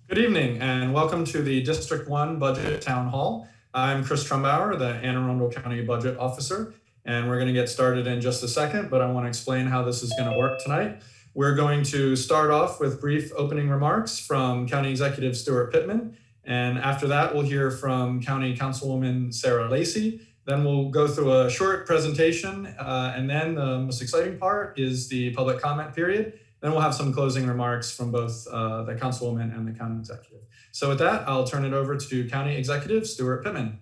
Good evening and welcome to the District 1 Budget Town Hall. I'm Chris Trumbauer, the Arundel County Budget Officer, and we're going to get started in just a second, but I want to explain how this is going to work tonight. We're going to start off with brief opening remarks from County Executive Stuart Pittman, and after that we'll hear from County Councilwoman Sarah Lacey. Then we'll go through a short presentation, and then the most exciting part is the public comment period. Then we'll have some closing remarks from both the Councilwoman and the County Executive. So with that, I'll turn it over to County Executive Stuart Pittman.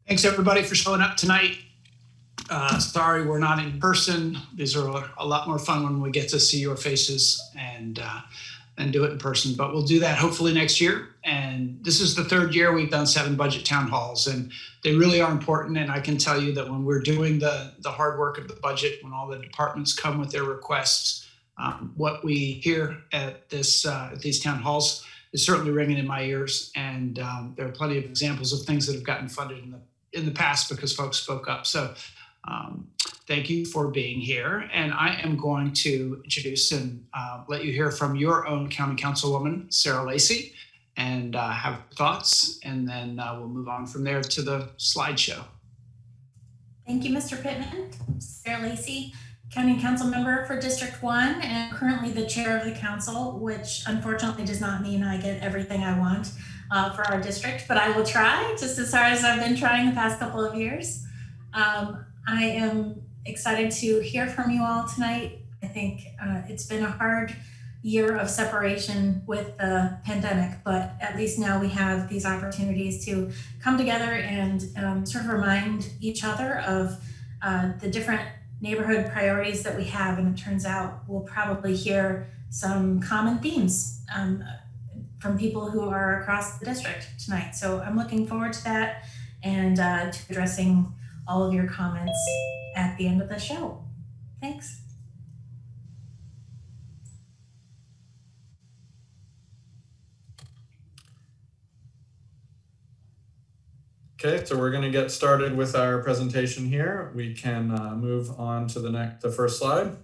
Thanks everybody for showing up tonight. Sorry we're not in person. These are a lot more fun when we get to see your faces and do it in person, but we'll do that hopefully next year. And this is the third year we've done 7 budget town halls, and they really are important. And I can tell you that when we're doing the hard work of the budget, when all the departments come with their requests, what we hear at these town halls is certainly ringing in my ears. And there are plenty of examples of things that have gotten funded in the past because folks spoke up. So thank you for being here. And I am going to introduce and let you hear from your own County Councilwoman, Sarah Lacey, and have thoughts. And then we'll move on from there to the slideshow. Thank you, Mr. Pittman. Sarah Lacey, County Council member for District 1 and currently the chair of the council, which unfortunately does not mean I get everything I want for our district, but I will try just as hard as I've been trying the past couple of years. I am excited to hear from you all tonight. I think it's been a hard year of separation with the pandemic, but at least now we have these opportunities to come together and sort of remind each other of the different neighborhood priorities that we have. And it turns out we'll probably hear some common themes from people who are across the district tonight. So I'm looking forward to that and to addressing all of your comments at the end of the show. Thanks. Okay, so we're going to get started with our presentation here. We can move on to the first slide.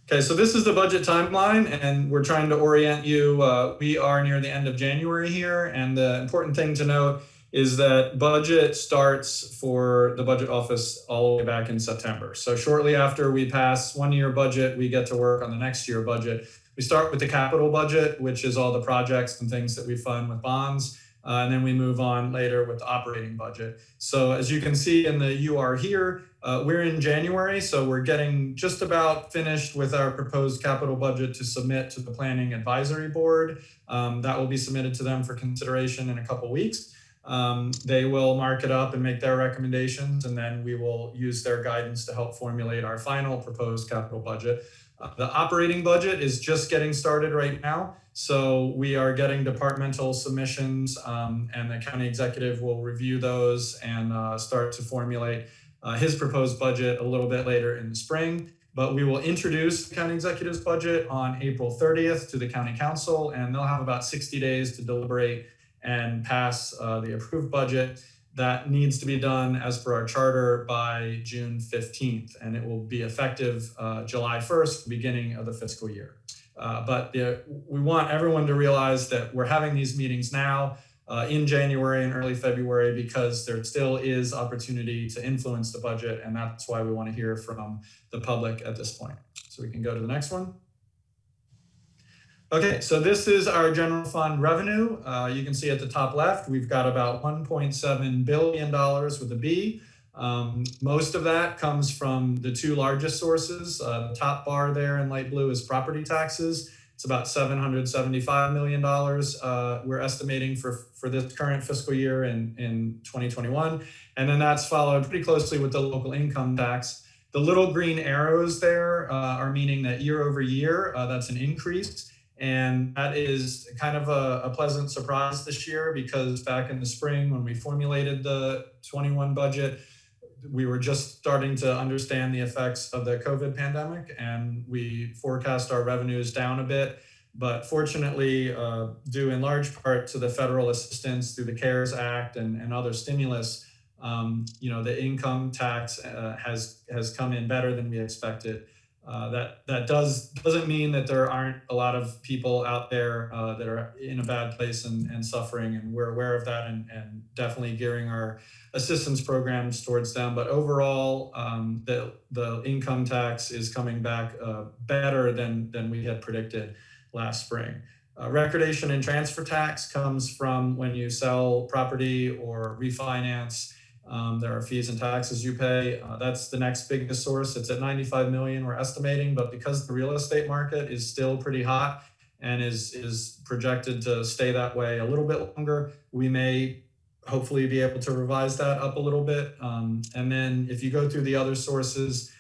Okay, so this is the budget timeline, and we're trying to orient you. We are near the end of January here, and the important thing to note is that budget starts for the budget office all the way back in September. So shortly after we pass one-year budget, we get to work on the next year budget. We start with the capital budget, which is all the projects and things that we fund with bonds. And then we move on later with the operating budget. So as you can see in the UR here, we're in January, so we're getting just about finished with our proposed capital budget to submit to the Planning Advisory Board. That will be submitted to them for consideration in a couple weeks. They will mark it up and make their recommendations, and then we will use their guidance to help formulate our final proposed capital budget. The operating budget is just getting started right now. So we are getting departmental submissions, and the county executive will review those and start to formulate his proposed budget a little bit later in the spring. But we will introduce the county executive's budget on April 30th to the county council, and they'll have about 60 days to deliberate and pass the approved budget. That needs to be done as per our charter by June 15th, and it will be effective July 1st, beginning of the fiscal year. But we want everyone to realize that we're having these meetings now in January and early February because there still is opportunity to influence the budget, and that's why we want to hear from the public at this point. So we can go to the next one. Okay, so this is our general fund revenue. You can see at the top left, we've got about $1.7 billion with a B. Most of that comes from the 2 largest sources. The top bar there in light blue is property taxes. It's about $775 million we're estimating for this current fiscal year in 2021. And then that's followed pretty closely with the local income tax. The little green arrows there are meaning that year over year, that's an increase. And that is kind of a pleasant surprise this year because back in the spring when we formulated the 21 budget, we were just starting to understand the effects of the COVID pandemic, and we forecast our revenues down a bit. But fortunately, due in large part to the federal assistance through the CARES Act and other stimulus, the income tax has come in better than we expected. That doesn't mean that there aren't a lot of people out there that are in a bad place and suffering, and we're aware of that and definitely gearing our assistance programs towards them. But overall, the income tax is coming back better than we had predicted last spring. Recordation and transfer tax comes from when you sell property or refinance. There are fees and taxes you pay. That's the next biggest source. It's at 95 million, we're estimating, but because the real estate market is still pretty hot and is projected to stay that way a little bit longer, we may hopefully be able to revise that up a little bit. And then if you go through the other sources,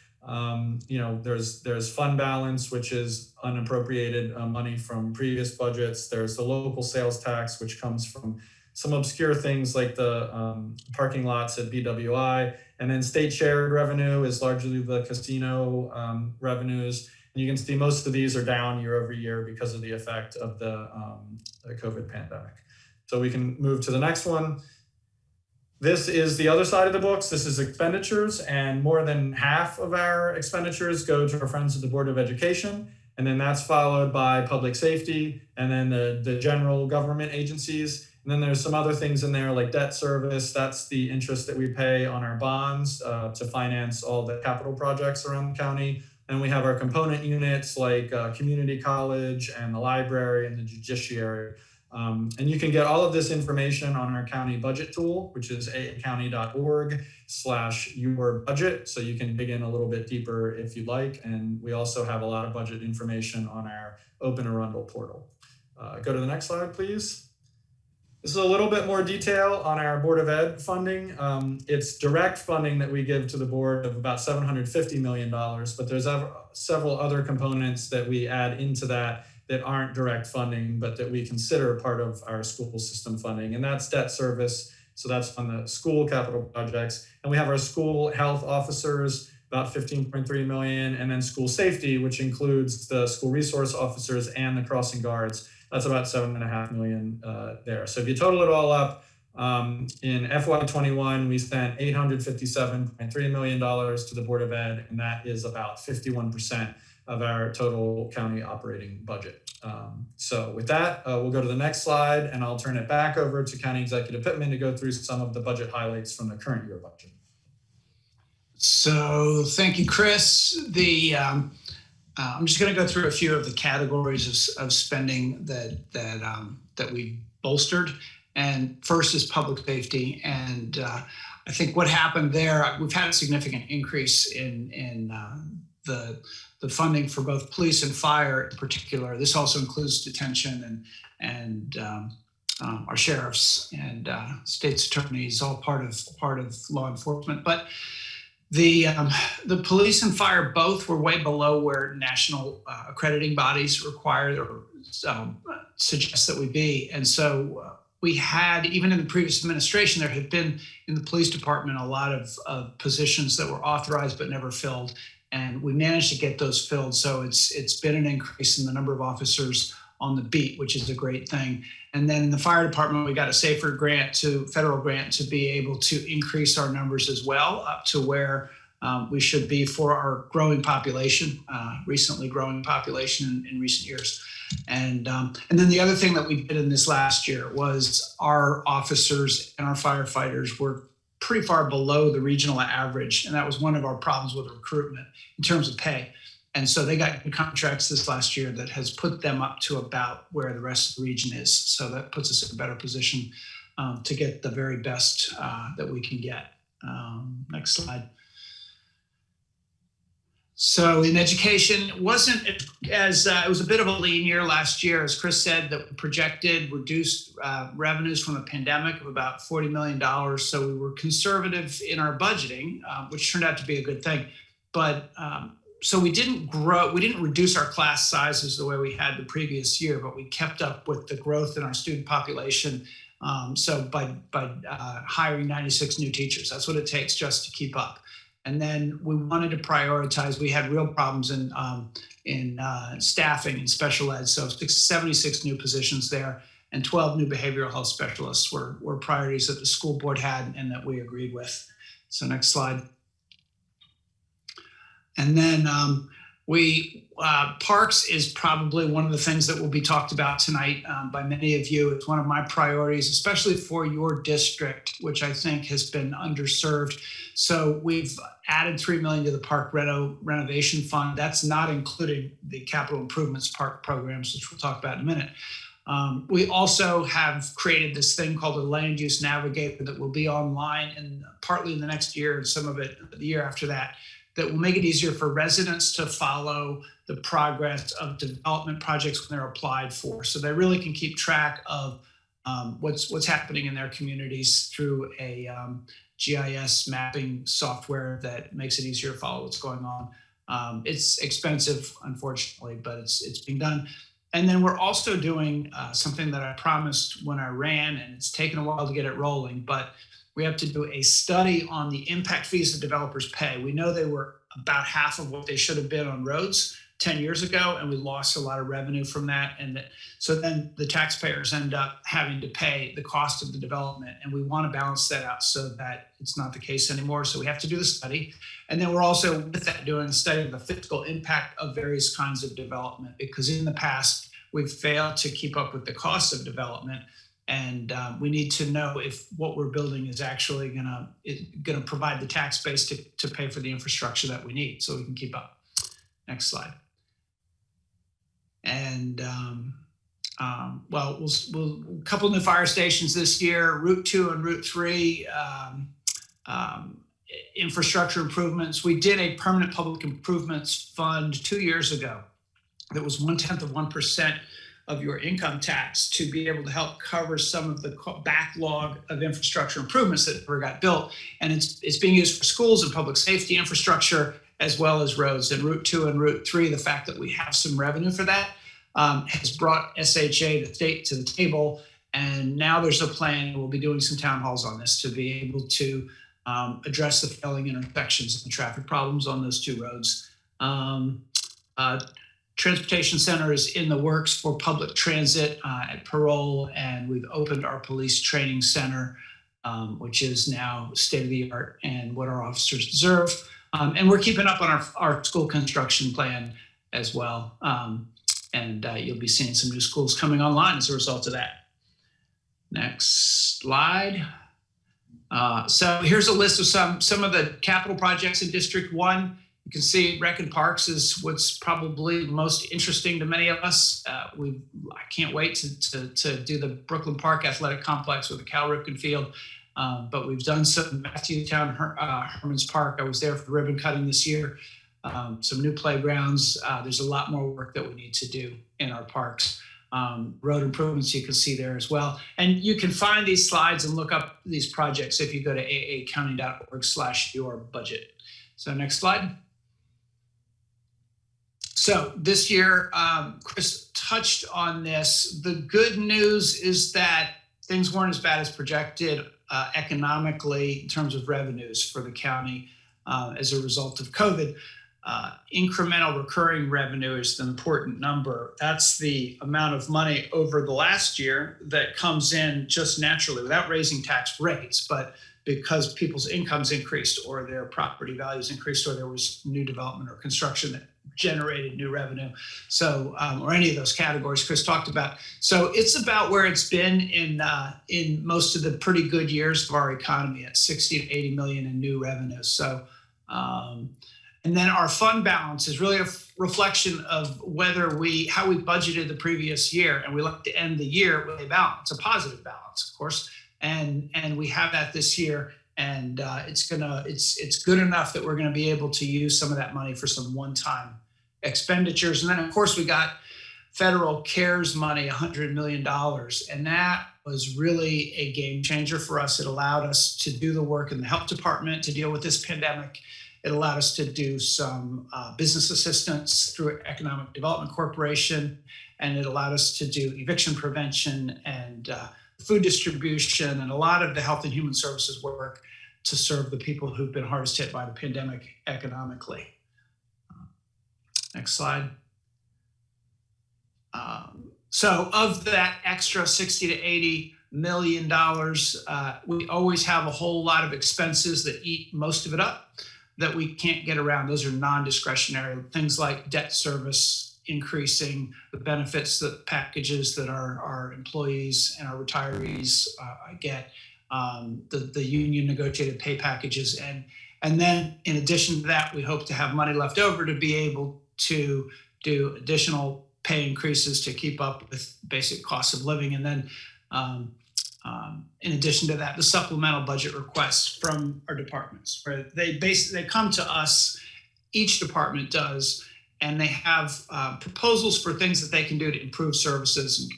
there's fund balance, which is unappropriated money from previous budgets. There's the local sales tax, which comes from some obscure things like the parking lots at BWI, and then state shared revenue is largely the casino revenues. And you can see most of these are down year over year because of the effect of the COVID pandemic. So we can move to the next one. This is the other side of the books. This is expenditures, and more than half of our expenditures go to our friends at the Board of Education. And then that's followed by public safety, and then the general government agencies. And then there's some other things in there like debt service. That's the interest that we pay on our bonds to finance all the capital projects around the county. And we have our component units like community college and the library and the judiciary. And you can get all of this information on our county budget tool, which is aacounty.org/yourbudget. So you can dig in a little bit deeper if you'd like. And we also have a lot of budget information on our Open Arundel portal. Go to the next slide, please. This is a little bit more detail on our Board of Ed funding. It's direct funding that we give to the board of about $750 million, but there's several other components that we add into that aren't direct funding, but that we consider part of our school system funding. And that's debt service. So that's on the school capital projects. And we have our school health officers, about 15.3 million, and then school safety, which includes the school resource officers and the crossing guards. That's about 7.5 million there. So if you total it all up, in FY21, we spent $857.3 million to the Board of Ed, and that is about 51% of our total county operating budget. So with that, we'll go to the next slide, and I'll turn it back over to County Executive Pittman to go through some of the budget highlights from the current year budget. So thank you, Chris. I'm just going to go through a few of the categories of spending that we bolstered. And first is public safety. And I think what happened there, we've had a significant increase in the funding for both police and fire in particular. This also includes detention and our sheriffs and state's attorneys, all part of law enforcement. But the police and fire both were way below where national accrediting bodies require or suggest that we be. And so we had, even in the previous administration, there had been in the police department a lot of positions that were authorized but never filled. And we managed to get those filled. So it's been an increase in the number of officers on the beat, which is a great thing. And then in the fire department, we got a federal grant to be able to increase our numbers as well, up to where we should be for our growing population, recently growing population in recent years. And then the other thing that we did in this last year was our officers and our firefighters were pretty far below the regional average. And that was one of our problems with recruitment in terms of pay. And so they got contracts this last year that has put them up to about where the rest of the region is. So that puts us in a better position to get the very best that we can get. Next slide. So in education, it wasn't as, it was a bit of a lean year last year, as Chris said, that projected reduced revenues from the pandemic of about $40 million. So we were conservative in our budgeting, which turned out to be a good thing. But so we didn't grow, we didn't reduce our class sizes the way we had the previous year, but we kept up with the growth in our student population. So by hiring 96 new teachers, that's what it takes just to keep up. And then we wanted to prioritize. We had real problems in staffing in special ed. So 76 new positions there, and 12 new behavioral health specialists were priorities that the school board had and that we agreed with. So next slide. And then Parks is probably one of the things that will be talked about tonight by many of you. It's one of my priorities, especially for your district, which I think has been underserved. So we've added $3 million to the park renovation fund. That's not including the capital improvements park programs, which we'll talk about in a minute. We also have created this thing called a land use navigator that will be online and partly in the next year and some of it the year after that will make it easier for residents to follow the progress of development projects when they're applied for. So they really can keep track of what's happening in their communities through a GIS mapping software that makes it easier to follow what's going on. It's expensive, unfortunately, but it's being done. And then we're also doing something that I promised when I ran, and it's taken a while to get it rolling, but we have to do a study on the impact fees that developers pay. We know they were about half of what they should have been on roads 10 years ago, and we lost a lot of revenue from that. So then the taxpayers end up having to pay the cost of the development, and we want to balance that out so that it's not the case anymore. So we have to do the study. And then we're also with that doing a study of the fiscal impact of various kinds of development, because in the past, we've failed to keep up with the cost of development. And we need to know if what we're building is actually gonna provide the tax base to pay for the infrastructure that we need so we can keep up. Next slide. And we'll a couple new fire stations this year, Route 2 and Route 3, infrastructure improvements. We did a permanent public improvements fund 2 years ago that was 0.1% of your income tax to be able to help cover some of the backlog of infrastructure improvements that never got built. And it's being used for schools and public safety infrastructure, as well as roads. And Route 2 and Route 3, the fact that we have some revenue for that has brought SHA, the state, to the table. And now there's a plan, we'll be doing some town halls on this to be able to address the failing intersections and traffic problems on those two roads. Transportation Center is in the works for public transit at Parole, and we've opened our police training center, which is now state of the art and what our officers deserve. And we're keeping up on our school construction plan as well. And you'll be seeing some new schools coming online as a result of that. Next slide. So here's a list of some of the capital projects in District 1. You can see Rec and Parks is what's probably most interesting to many of us. I can't wait to do the Brooklyn Park Athletic Complex with the Cal Ripken Field. But we've done some Matthewtown Herman's Park. I was there for the ribbon cutting this year. Some new playgrounds. There's a lot more work that we need to do in our parks. Road improvements you can see there as well. And you can find these slides and look up these projects if you go to aacounty.org/yourbudget. So next slide. So this year, Chris touched on this. The good news is that things weren't as bad as projected economically in terms of revenues for the county as a result of COVID. Incremental recurring revenue is the important number. That's the amount of money over the last year that comes in just naturally without raising tax rates, but because people's incomes increased or their property values increased or there was new development or construction that generated new revenue. So, or any of those categories Chris talked about. So it's about where it's been in most of the pretty good years of our economy at 60 to 80 million in new revenue. So, and then our fund balance is really a reflection of how we budgeted the previous year. And we like to end the year with a balance, a positive balance, of course. And we have that this year. And it's good enough that we're gonna be able to use some of that money for some one-time expenditures. And then of course we got federal CARES money, $100 million. And that was really a game changer for us. It allowed us to do the work in the health department to deal with this pandemic. It allowed us to do some business assistance through Economic Development Corporation. And it allowed us to do eviction prevention and food distribution and a lot of the health and human services work to serve the people who've been hardest hit by the pandemic economically. Next slide. So of that extra 60 to 80 million dollars, we always have a whole lot of expenses that eat most of it up. that we can't get around. Those are non-discretionary things like debt service increasing, the benefits, the packages that our employees and our retirees get, the union negotiated pay packages. And then in addition to that, we hope to have money left over to be able to do additional pay increases to keep up with basic costs of living. And then in addition to that, the supplemental budget requests from our departments, where they come to us, each department does, and they have proposals for things that they can do to improve services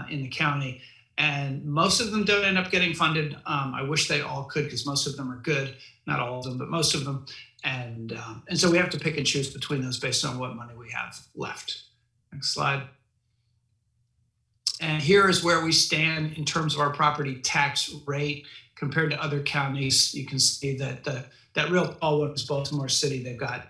in the county. And most of them don't end up getting funded. I wish they all could, because most of them are good. Not all of them, but most of them. And so we have to pick and choose between those based on what money we have left. Next slide. And here is where we stand in terms of our property tax rate compared to other counties. You can see that that real tall one is Baltimore City. They've got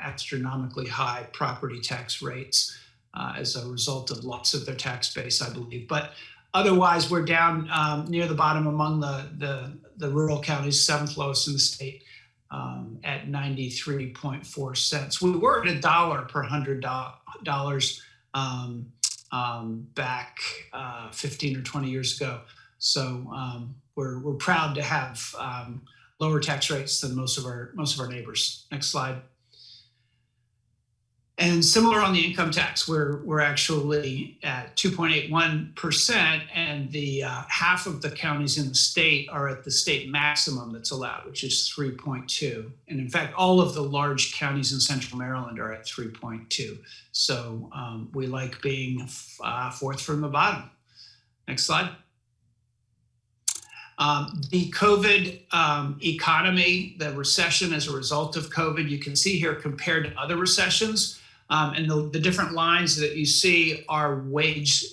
astronomically high property tax rates as a result of loss of their tax base, I believe. But otherwise, we're down near the bottom among the rural counties, 7th lowest in the state at 93.4 cents. We were at $1 per $100 back 15 or 20 years ago. So we're proud to have lower tax rates than most of our neighbors. Next slide. And similar on the income tax, we're actually at 2.81%, and the half of the counties in the state are at the state maximum that's allowed, which is 3.2. And in fact, all of the large counties in Central Maryland are at 3.2. So we like being fourth from the bottom. Next slide. The COVID economy, the recession as a result of COVID, you can see here compared to other recessions. And the different lines that you see are wage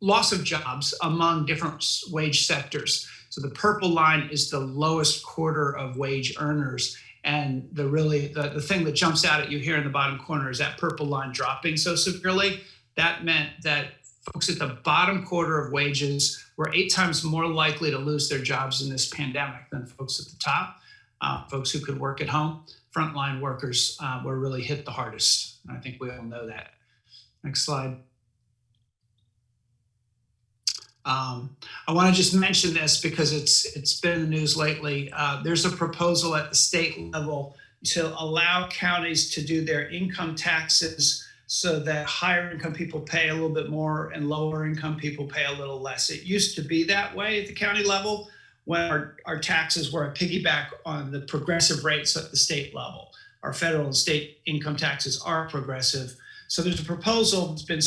loss of jobs among different wage sectors. So the purple line is the lowest quarter of wage earners. And the thing that jumps out at you here in the bottom corner is that purple line dropping so severely. That meant that folks at the bottom quarter of wages were 8 times more likely to lose their jobs in this pandemic than folks at the top. Folks who could work at home, frontline workers were really hit the hardest. And I think we all know that. Next slide. I want to just mention this because it's been in the news lately. There's a proposal at the state level to allow counties to do their income taxes so that higher income people pay a little bit more and lower income people pay a little less. It used to be that way at the county level when our taxes were a piggyback on the progressive rates at the state level. Our federal and state income taxes are progressive. So there's a proposal that's been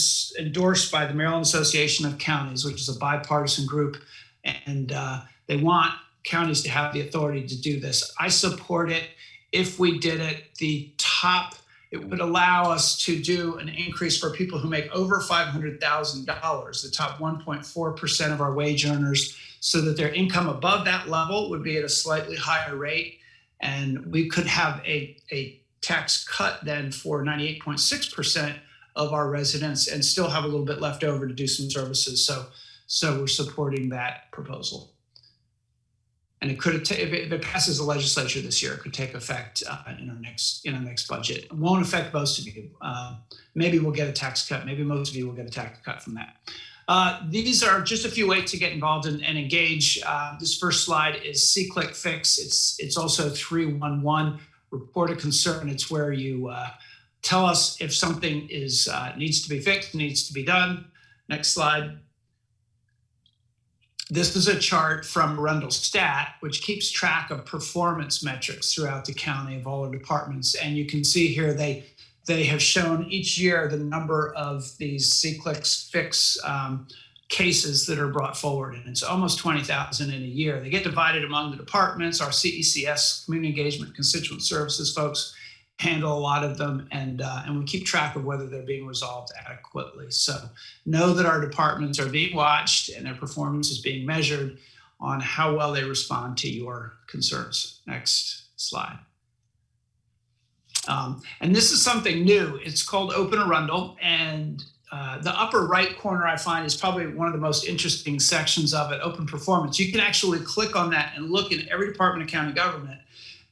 endorsed by the Maryland Association of Counties, which is a bipartisan group, and they want counties to have the authority to do this. I support it. If we did it, it would allow us to do an increase for people who make over $500,000, the top 1.4% of our wage earners, so that their income above that level would be at a slightly higher rate. And we could have a tax cut then for 98.6% of our residents and still have a little bit left over to do some services. So we're supporting that proposal. And it could, if it passes the legislature this year, it could take effect in our next budget. It won't affect most of you. Maybe we'll get a tax cut. Maybe most of you will get a tax cut from that. These are just a few ways to get involved and engage. This first slide is C-Click Fix. It's also 311, Report a Concern. It's where you tell us if something needs to be fixed, needs to be done. Next slide. This is a chart from Arundel Stat, which keeps track of performance metrics throughout the county of all our departments. And you can see here they have shown each year the number of these C-Click Fix cases that are brought forward. And it's almost 20,000 in a year. They get divided among the departments. Our CECS, Community Engagement Constituent Services folks, handle a lot of them, and we keep track of whether they're being resolved adequately. So know that our departments are being watched and their performance is being measured on how well they respond to your concerns. Next slide. And this is something new. It's called Open Arundel, and the upper right corner I find is probably one of the most interesting sections of it, Open Performance. You can actually click on that and look in every department of county government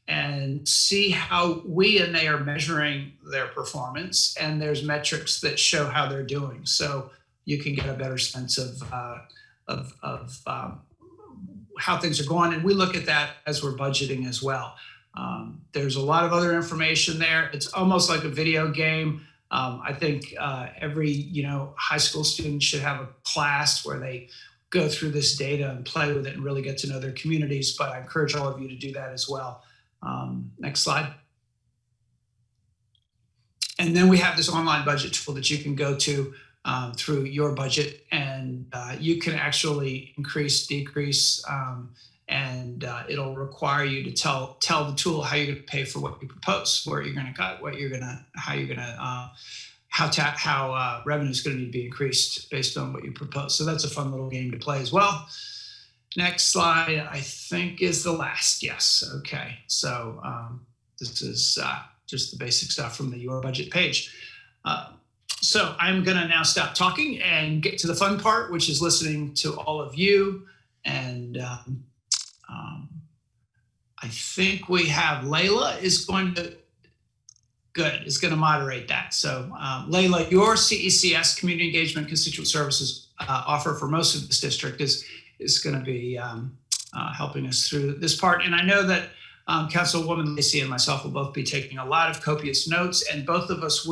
and see how we and they are measuring their performance. And there's metrics that show how they're doing. So you can get a better sense of how things are going. And we look at that as we're budgeting as well. There's a lot of other information there. It's almost like a video game. I think every high school student should have a class where they go through this data and play with it and really get to know their communities. But I encourage all of you to do that as well. Next slide. And then we have this online budget tool that you can go to through your budget, and you can actually increase, decrease, and it'll require you to tell the tool how you're going to pay for what you propose, where you're going to cut, how revenue is going to need to be increased based on what you propose. So that's a fun little game to play as well. Next slide, I think, is the last. Yes. Okay. So this is just the basic stuff from the Your Budget page. So I'm going to now stop talking and get to the fun part, which is listening to all of you. And I think we have Layla is going to moderate that. So Layla, your CECS, Community Engagement Constituent Services offer for most of this district is going to be helping us through this part. And I know that Councilwoman Lacey and myself will both be taking a lot of copious notes, and both of us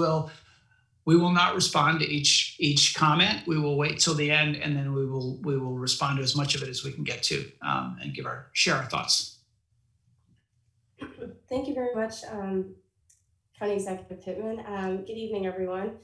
we will not respond to each comment. We will wait till the end, and then we will respond to as much of it as we can get to, and share our thoughts. Thank you very much, County Executive Pittman. Good evening, everyone.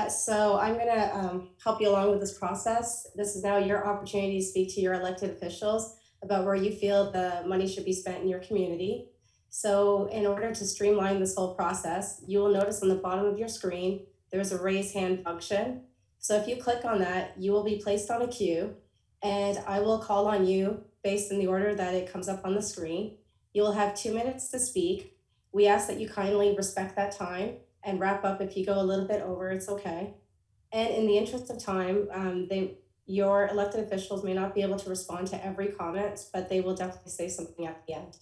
So I'm going to help you along with this process. This is now your opportunity to speak to your elected officials about where you feel the money should be spent in your community. So in order to streamline this whole process, you will notice on the bottom of your screen, there's a raise hand function. So if you click on that, you will be placed on a queue, and I will call on you based in the order that it comes up on the screen. You will have 2 minutes to speak. We ask that you kindly respect that time and wrap up. If you go a little bit over, it's okay. And in the interest of time, your elected officials may not be able to respond to every comment, but they will definitely say something at the end.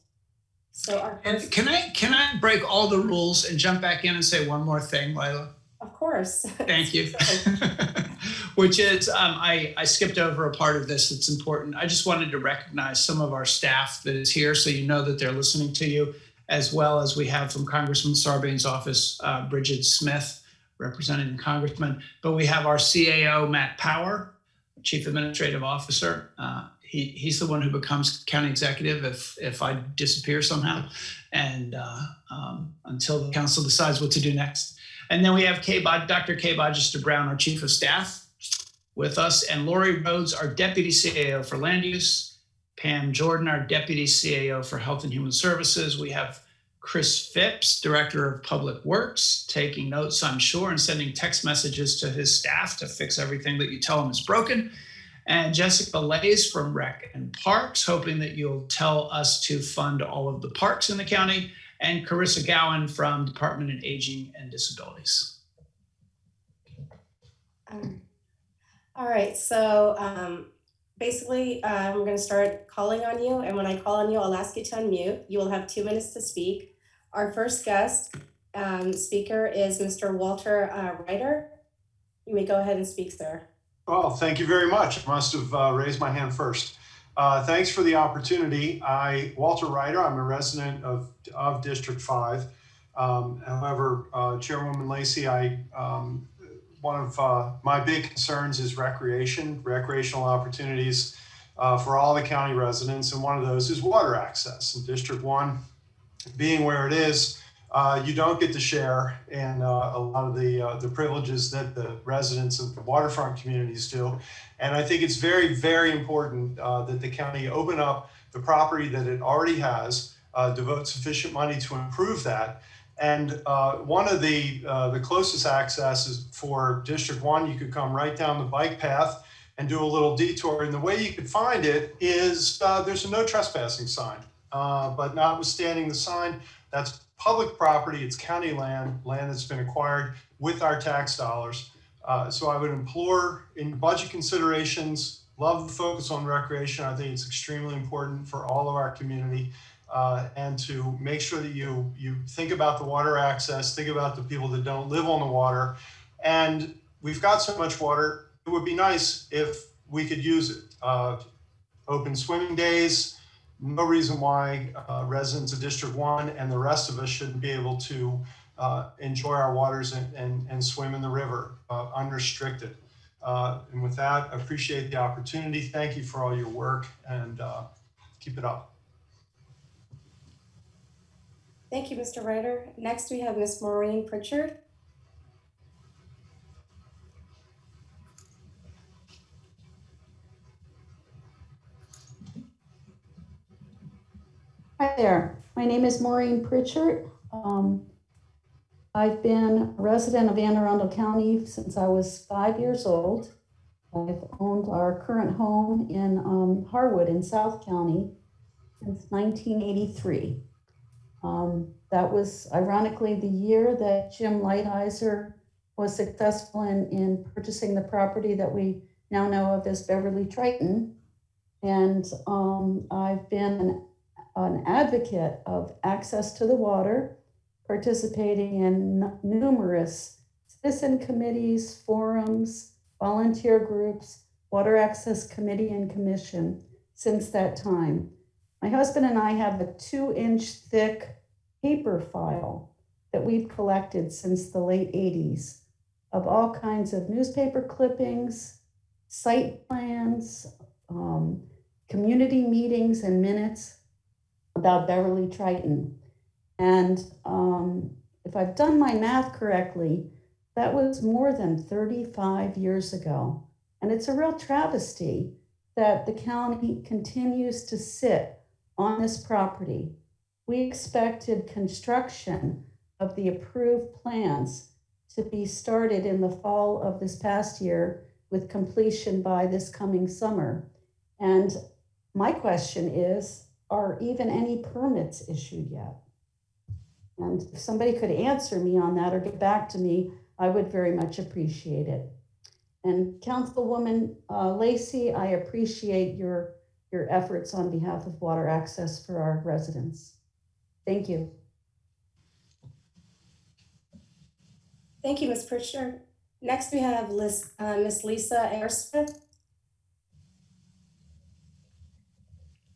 So can I break all the rules and jump back in and say one more thing, Layla? Of course. Thank you. Which is, I skipped over a part of this that's important. I just wanted to recognize some of our staff that is here, so you know that they're listening to you, as well as we have from Congressman Sarbanes' office, Bridget Smith, representing the congressman. But we have our CAO, Matt Power, Chief Administrative Officer. He's the one who becomes county executive if I disappear somehow, and until the council decides what to do next. And then we have Dr. K. Bodgester Brown, our Chief of Staff, with us, and Lori Rhodes, our Deputy CAO for Land Use, Pam Jordan, our Deputy CAO for Health and Human Services. We have Chris Phipps, Director of Public Works, taking notes, I'm sure, and sending text messages to his staff to fix everything that you tell him is broken. And Jessica Lays from Rec and Parks, hoping that you'll tell us to fund all of the parks in the county. And Carissa Gowan from Department of Aging and Disabilities. All right, so basically we're going to start calling on you, and when I call on you, I'll ask you to unmute. You will have 2 minutes to speak. Our first guest speaker is Mr. Walter Ryder. You may go ahead and speak, sir. Well, thank you very much. I must have raised my hand first. Thanks for the opportunity. Walter Ryder, I'm a resident of District 5. However, Chairwoman Lacey, one of my big concerns is recreational opportunities for all the county residents, and one of those is water access. In District 1, being where it is, you don't get to share in a lot of the privileges that the residents of the waterfront communities do. And I think it's very, very important that the county open up the property that it already has, devote sufficient money to improve that. And one of the closest access is for District 1. You could come right down the bike path and do a little detour. And the way you could find it is there's a no trespassing sign. But notwithstanding the sign, that's public property, it's county land that's been acquired with our tax dollars. So I would implore, in budget considerations, love the focus on recreation. I think it's extremely important for all of our community. and to make sure that you think about the water access, think about the people that don't live on the water. And we've got so much water, it would be nice if we could use it. Open swimming days, no reason why residents of District 1 and the rest of us shouldn't be able to enjoy our waters and swim in the river unrestricted. And with that, I appreciate the opportunity. Thank you for all your work, and keep it up. Thank you, Mr. Ryder. Next, we have Ms. Maureen Pritchard. Hi there. My name is Maureen Pritchard. I've been a resident of Arundel County since I was 5 years old. I've owned our current home in Harwood in South County since 1983. That was ironically the year that Jim Lighthizer was successful in purchasing the property that we now know of as Beverly Triton. And I've been an advocate of access to the water, participating in numerous citizen committees, forums, volunteer groups, water access committee and commission since that time. My husband and I have a 2-inch thick paper file that we've collected since the late 80s of all kinds of newspaper clippings, site plans, community meetings and minutes about Beverly Triton. And if I've done my math correctly, that was more than 35 years ago. And it's a real travesty that the county continues to sit on this property. We expected construction of the approved plans to be started in the fall of this past year with completion by this coming summer. And my question is, are even any permits issued yet? And if somebody could answer me on that or get back to me, I would very much appreciate it. And Councilwoman Lacey, I appreciate your efforts on behalf of water access for our residents. Thank you. Thank you, Ms. Pritchard. Next, we have Ms. Lisa Airsmith.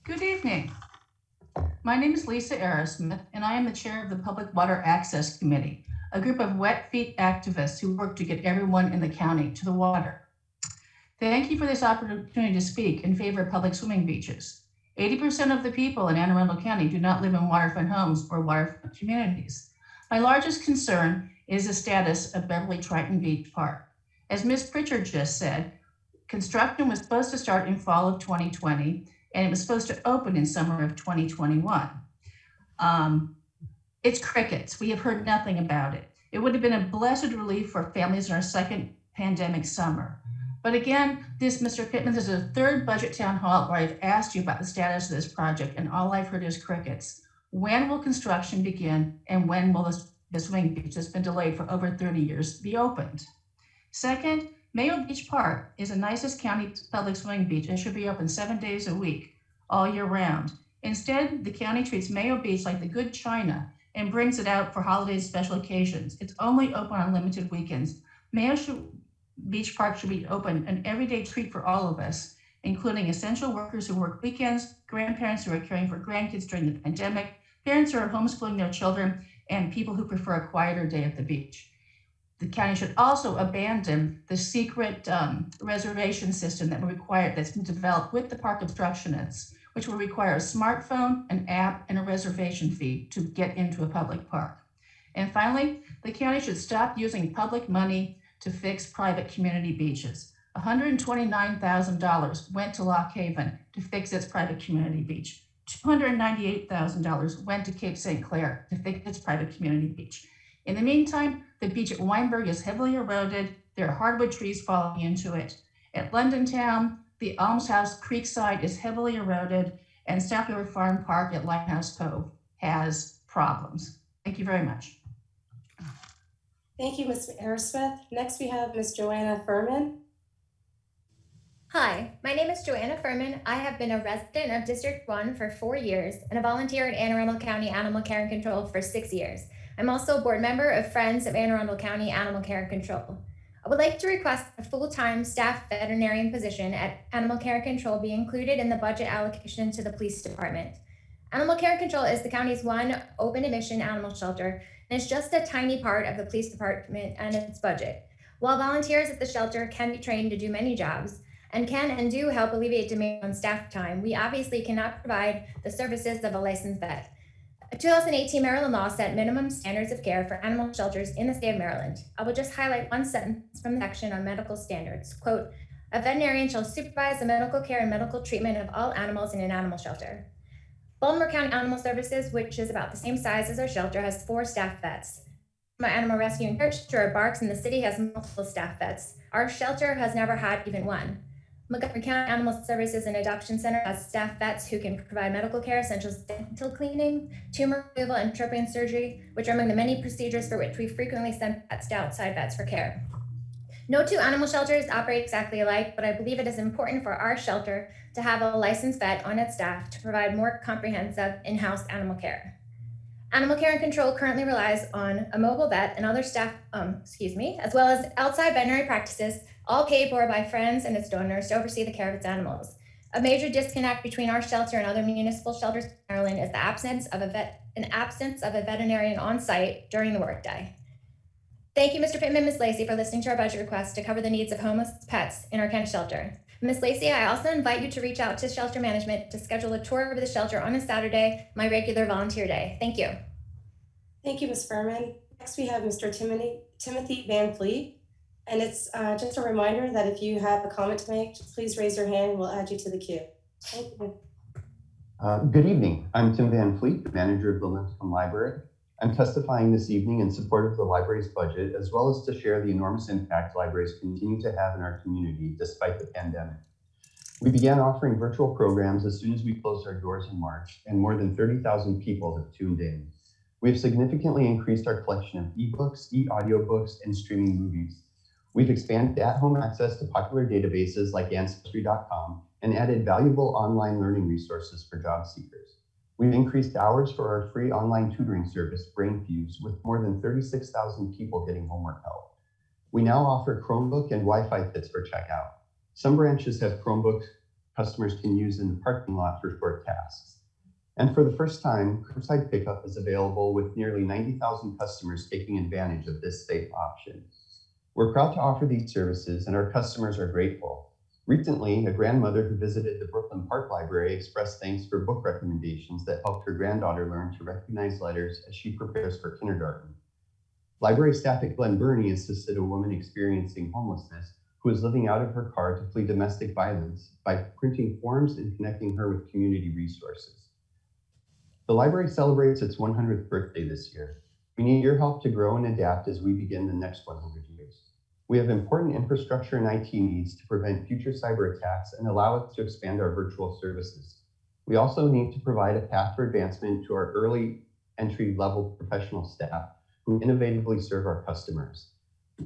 Good evening. My name is Lisa Arrowsmith, and I am the chair of the Public Water Access Committee, a group of wet feet activists who work to get everyone in the county to the water. Thank you for this opportunity to speak in favor of public swimming beaches. 80% of the people in Anne Arundel County do not live in waterfront homes or waterfront communities. My largest concern is the status of Beverly Triton Beach Park. As Ms. Pritchard just said, construction was supposed to start in fall of 2020, and it was supposed to open in summer of 2021. It's crickets. We have heard nothing about it. It would have been a blessed relief for families in our second pandemic summer. But again, Mr. Pittman, this is a third budget town hall where I've asked you about the status of this project, and all I've heard is crickets. When will construction begin, and when will the swimming beach that's been delayed for over 30 years be opened? Second, Mayo Beach Park is the nicest county public swimming beach and should be open 7 days a week, all year round. Instead, the county treats Mayo Beach like the good china and brings it out for holidays and special occasions. It's only open on limited weekends. Mayo Beach Park should be open, an everyday treat for all of us, including essential workers who work weekends, grandparents who are caring for grandkids during the pandemic, parents who are homeschooling their children, and people who prefer a quieter day at the beach. The county should also abandon the secret reservation system that's been developed with the park obstructionists, which will require a smartphone, an app, and a reservation fee to get into a public park. And finally, the county should stop using public money to fix private community beaches. $129,000 went to Lock Haven to fix its private community beach. $298,000 went to Cape St. Clair to fix its private community beach. In the meantime, the beach at Weinberg is heavily eroded. There are hardwood trees falling into it. At London Town, the Almshouse Creekside is heavily eroded, and South River Farm Park at Lighthouse Cove has problems. Thank you very much. Thank you, Ms. Airsmith. Next, we have Ms. Joanna Furman. Hi, my name is Joanna Furman. I have been a resident of District 1 for 4 years and a volunteer at Anne Arundel County Animal Care and Control for 6 years. I'm also a board member of Friends of Anne Arundel County Animal Care and Control. I would like to request a full-time staff veterinarian position at Animal Care and Control be included in the budget allocation to the police department. Animal Care and Control is the county's one open admission animal shelter, and it's just a tiny part of the police department and its budget. While volunteers at the shelter can be trained to do many jobs, and can and do help alleviate demand on staff time, we obviously cannot provide the services of a licensed vet. A 2018 Maryland law set minimum standards of care for animal shelters in the state of Maryland. I will just highlight one sentence from the section on medical standards. Quote, a veterinarian shall supervise the medical care and medical treatment of all animals in an animal shelter. Baltimore County Animal Services, which is about the same size as our shelter, has 4 staff vets. My animal rescue and church shelter, Barks in the city, has multiple staff vets. Our shelter has never had even one. Montgomery County Animal Services and Adoption Center has staff vets who can provide medical care, such as dental cleaning, tumor removal, and trypan surgery, which are among the many procedures for which we frequently send vets to outside vets for care. No 2 animal shelters operate exactly alike, but I believe it is important for our shelter to have a licensed vet on its staff to provide more comprehensive in-house animal care. Animal Care and Control currently relies on a mobile vet and other staff, as well as outside veterinary practices, all paid for by Friends and its donors to oversee the care of its animals. A major disconnect between our shelter and other municipal shelters in Maryland is the absence of a veterinarian on site during the workday. Thank you, Mr. Pittman and Ms. Lacey, for listening to our budget request to cover the needs of homeless pets in our county shelter. Ms. Lacey, I also invite you to reach out to shelter management to schedule a tour of the shelter on a Saturday, my regular volunteer day. Thank you. Thank you, Ms. Furman. Next, we have Mr. Timothy Van Fleet. And it's just a reminder that if you have a comment to make, just please raise your hand and we'll add you to the queue. Thank you. Good evening. I'm Tim Van Fleet, manager of the Lincecum Library. I'm testifying this evening in support of the library's budget, as well as to share the enormous impact libraries continue to have in our community despite the pandemic. We began offering virtual programs as soon as we closed our doors in March, and more than 30,000 people have tuned in. We've significantly increased our collection of ebooks, e-audiobooks, and streaming movies. We've expanded at-home access to popular databases like Ancestry.com and added valuable online learning resources for job seekers. We've increased hours for our free online tutoring service, BrainFuse, with more than 36,000 people getting homework help. We now offer Chromebook and Wi-Fi kits for checkout. Some branches have Chromebooks customers can use in the parking lot for short tasks. And for the first time, curbside pickup is available with nearly 90,000 customers taking advantage of this safe option. We're proud to offer these services and our customers are grateful. Recently, a grandmother who visited the Brooklyn Park Library expressed thanks for book recommendations that helped her granddaughter learn to recognize letters as she prepares for kindergarten. Library staff at Glen Burnie assisted a woman experiencing homelessness who was living out of her car to flee domestic violence by printing forms and connecting her with community resources. The library celebrates its 100th birthday this year. We need your help to grow and adapt as we begin the next 100 years. We have important infrastructure and IT needs to prevent future cyber attacks and allow us to expand our virtual services. We also need to provide a path for advancement to our early entry-level professional staff who innovatively serve our customers.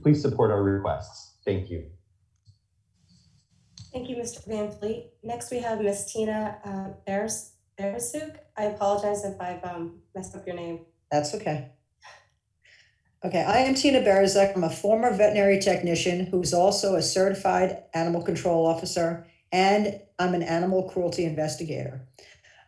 Please support our requests. Thank you. Thank you, Mr. Van Fleet. Next, we have Ms. Tina Berezek. I apologize if I've messed up your name. That's okay. Okay, I am Tina Berezek. I'm a former veterinary technician who's also a certified animal control officer, and I'm an animal cruelty investigator.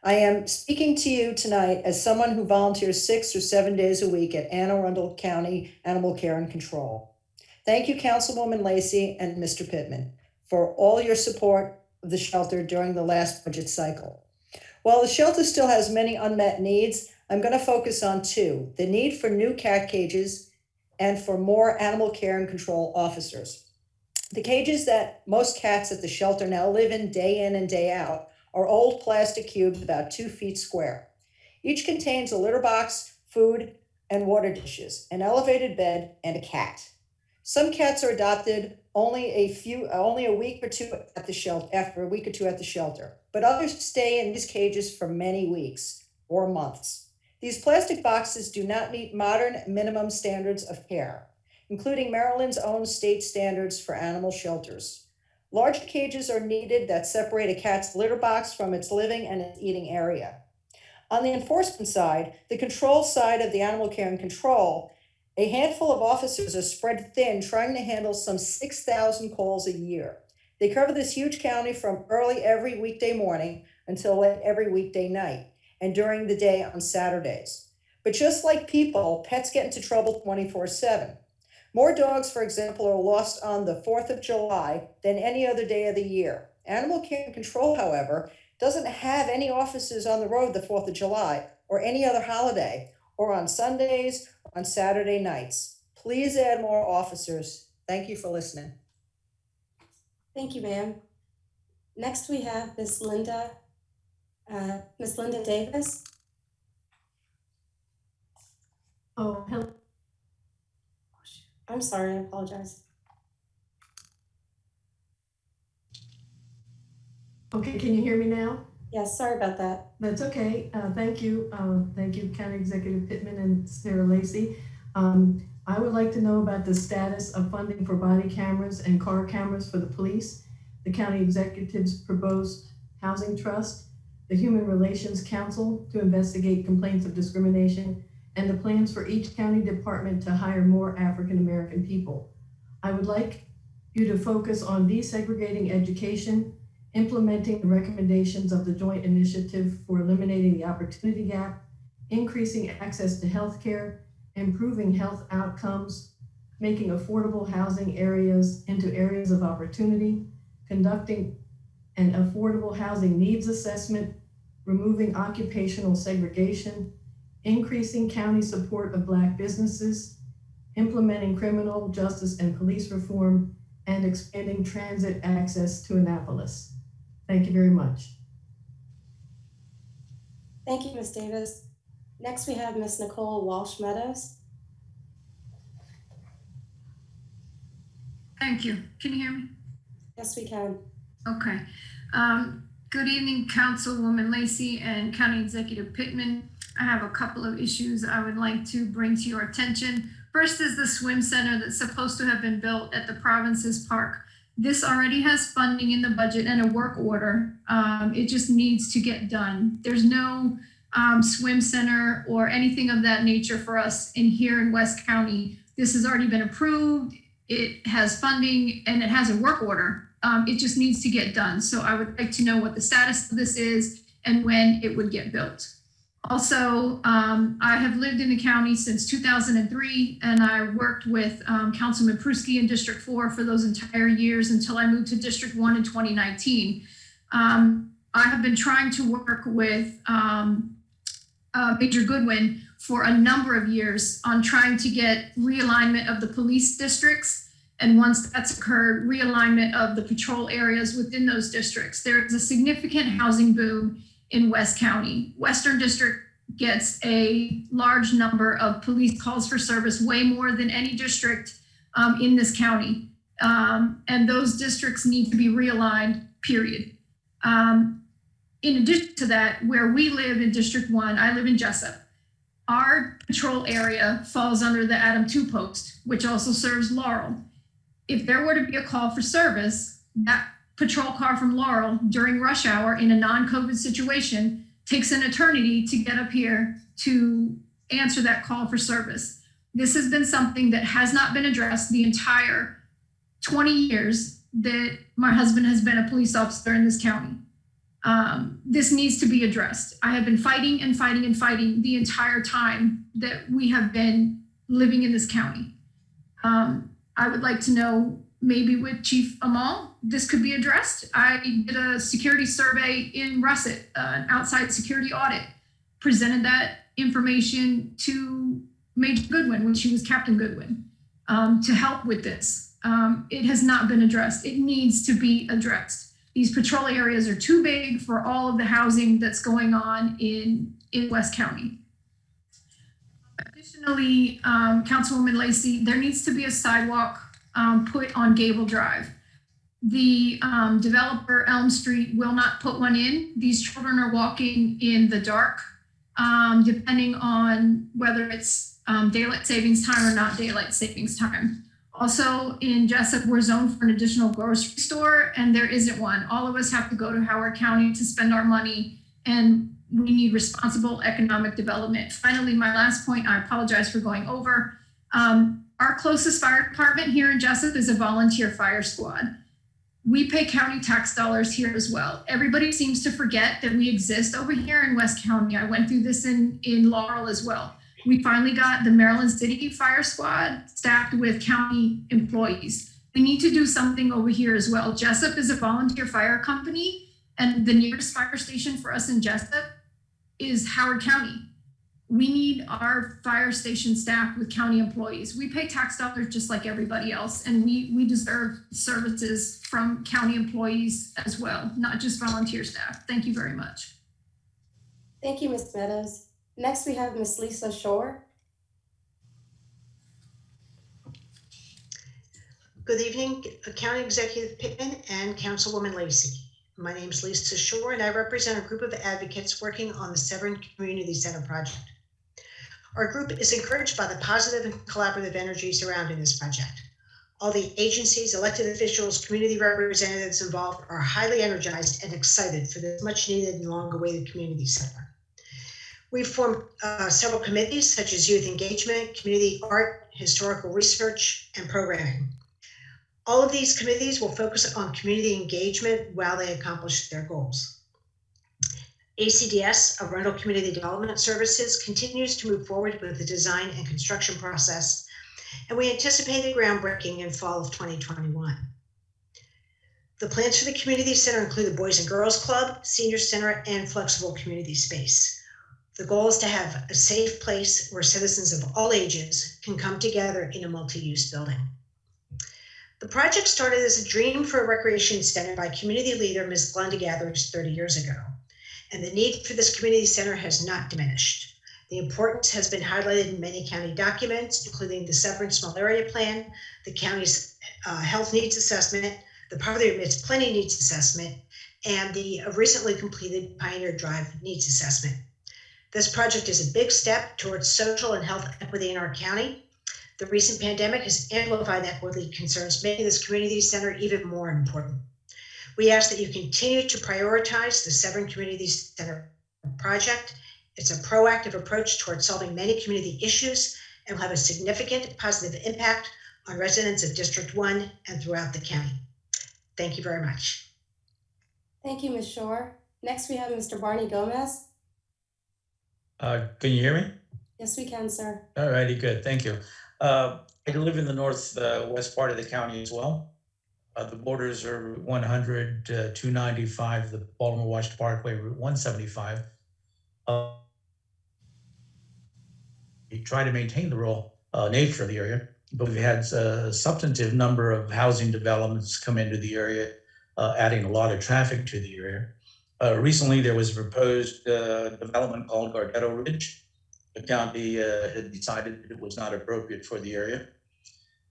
I am speaking to you tonight as someone who volunteers 6 or 7 days a week at Anne Arundel County Animal Care and Control. Thank you, Councilwoman Lacey and Mr. Pittman, for all your support of the shelter during the last budget cycle. While the shelter still has many unmet needs, I'm going to focus on 2, the need for new cat cages and for more animal care and control officers. The cages that most cats at the shelter now live in and day out are old plastic cubes about 2 feet square. Each contains a litter box, food, and water dishes, an elevated bed, and a cat. Some cats are adopted only a week or two at the shelter, but others stay in these cages for many weeks or months. These plastic boxes do not meet modern minimum standards of care, including Maryland's own state standards for animal shelters. Larger cages are needed that separate a cat's litter box from its living and its eating area. On the enforcement side, the control side of the animal care and control, a handful of officers are spread thin trying to handle some 6,000 calls a year. They cover this huge county from early every weekday morning until late every weekday night, and during the day on Saturdays. But just like people, pets get into trouble 24/7. More dogs, for example, are lost on the 4th of July than any other day of the year. Animal care and control, however, doesn't have any officers on the road the 4th of July or any other holiday, or on Sundays, or on Saturday nights. Please add more officers. Thank you for listening. Thank you, ma'am. Next, we have Miss Linda Davis. Oh, hello. I'm sorry, I apologize. Okay, can you hear me now? Yes, sorry about that. That's okay. Thank you. Thank you, County Executive Pittman and Sarah Lacy. I would like to know about the status of funding for body cameras and car cameras for the police, the county executive's proposed housing trust, the Human Relations Council to investigate complaints of discrimination, and the plans for each county department to hire more African American people. I would like you to focus on desegregating education, implementing the recommendations of the Joint Initiative for eliminating the opportunity gap, increasing access to healthcare, improving health outcomes, making affordable housing areas into areas of opportunity, conducting an affordable housing needs assessment, removing occupational segregation, increasing county support of Black businesses, implementing criminal justice and police reform, and expanding transit access to Annapolis. Thank you very much. Thank you, Ms. Davis. Next, we have Ms. Nicole Walsh Meadows. Thank you. Can you hear me? Yes, we can. Okay. Good evening, Councilwoman Lacy and County Executive Pittman. I have a couple of issues I would like to bring to your attention. First is the swim center that's supposed to have been built at the Provinces Park. This already has funding in the budget and a work order. It just needs to get done. There's no swim center or anything of that nature for us here in West County. This has already been approved. It has funding and it has a work order. It just needs to get done. So I would like to know what the status of this is and when it would get built. Also, I have lived in the county since 2003, and I worked with Councilman Pruski in District 4 for those entire years until I moved to District 1 in 2019. I have been trying to work with Major Goodwin for a number of years on trying to get realignment of the police districts. And once that's occurred, realignment of the patrol areas within those districts. There is a significant housing boom in West County. Western District gets a large number of police calls for service, way more than any district in this county. And those districts need to be realigned, period. In addition to that, where we live in District 1, I live in Jessup. Our patrol area falls under the Adam 2 post, which also serves Laurel. If there were to be a call for service, that patrol car from Laurel during rush hour in a non-COVID situation takes an eternity to get up here to answer that call for service. This has been something that has not been addressed the entire 20 years that my husband has been a police officer in this county. This needs to be addressed. I have been fighting and fighting and fighting the entire time that we have been living in this county. I would like to know, maybe with Chief Amal, this could be addressed. I did a security survey in Russet, an outside security audit, presented that information to Major Goodwin when she was Captain Goodwin to help with this. It has not been addressed. It needs to be addressed. These patrol areas are too big for all of the housing that's going on in West County. Additionally, Councilwoman Lacy, there needs to be a sidewalk put on Gable Drive. The developer, Elm Street, will not put one in. These children are walking in the dark, depending on whether it's daylight savings time or not daylight savings time. Also in Jessup, we're zoned for an additional grocery store, and there isn't one. All of us have to go to Howard County to spend our money, and we need responsible economic development. Finally, my last point, I apologize for going over. Our closest fire department here in Jessup is a volunteer fire squad. We pay county tax dollars here as well. Everybody seems to forget that we exist over here in West County. I went through this in Laurel as well. We finally got the Maryland City Fire Squad staffed with county employees. We need to do something over here as well. Jessup is a volunteer fire company, and the nearest fire station for us in Jessup is Howard County. We need our fire station staffed with county employees. We pay tax dollars just like everybody else, and we deserve services from county employees as well, not just volunteer staff. Thank you very much. Thank you, Ms. Meadows. Next, we have Ms. Lisa Shore. Good evening, County Executive Pittman and Councilwoman Lacey. My name is Lisa Shore, and I represent a group of advocates working on the Severn Community Center project. Our group is encouraged by the positive and collaborative energy surrounding this project. All the agencies, elected officials, community representatives involved are highly energized and excited for this much needed and long awaited community center. We've formed several committees such as youth engagement, community art, historical research, and programming. All of these committees will focus on community engagement while they accomplish their goals. ACDS, Arundel Community Development Services, continues to move forward with the design and construction process, and we anticipate a groundbreaking in fall of 2021. The plans for the community center include the Boys and Girls Club, Senior Center, and flexible community space. The goal is to have a safe place where citizens of all ages can come together in a multi-use building. The project started as a dream for a recreation center by community leader Ms. Glenda Gathers 30 years ago, and the need for this community center has not diminished. The importance has been highlighted in many county documents, including the Severn Small Area Plan, the county's health needs assessment, the Poverty Amidst Plenty needs assessment, and the recently completed Pioneer Drive needs assessment. This project is a big step towards social and health equity in our county. The recent pandemic has amplified equity concerns, making this community center even more important. We ask that you continue to prioritize the Severn Community Center project. It's a proactive approach towards solving many community issues and will have a significant positive impact on residents of District 1 and throughout the county. Thank you very much. Thank you, Ms. Shore. Next, we have Mr. Barney Gomez. Can you hear me? Yes, we can, sir. All righty, good, thank you. I live in the northwest part of the county as well. The borders are 100, 295, the Baltimore-Washington Parkway, Route 175. We try to maintain the rural nature of the area, but we've had a substantive number of housing developments come into the area, adding a lot of traffic to the area. Recently, there was a proposed development called Gardetto Ridge. The county had decided that it was not appropriate for the area.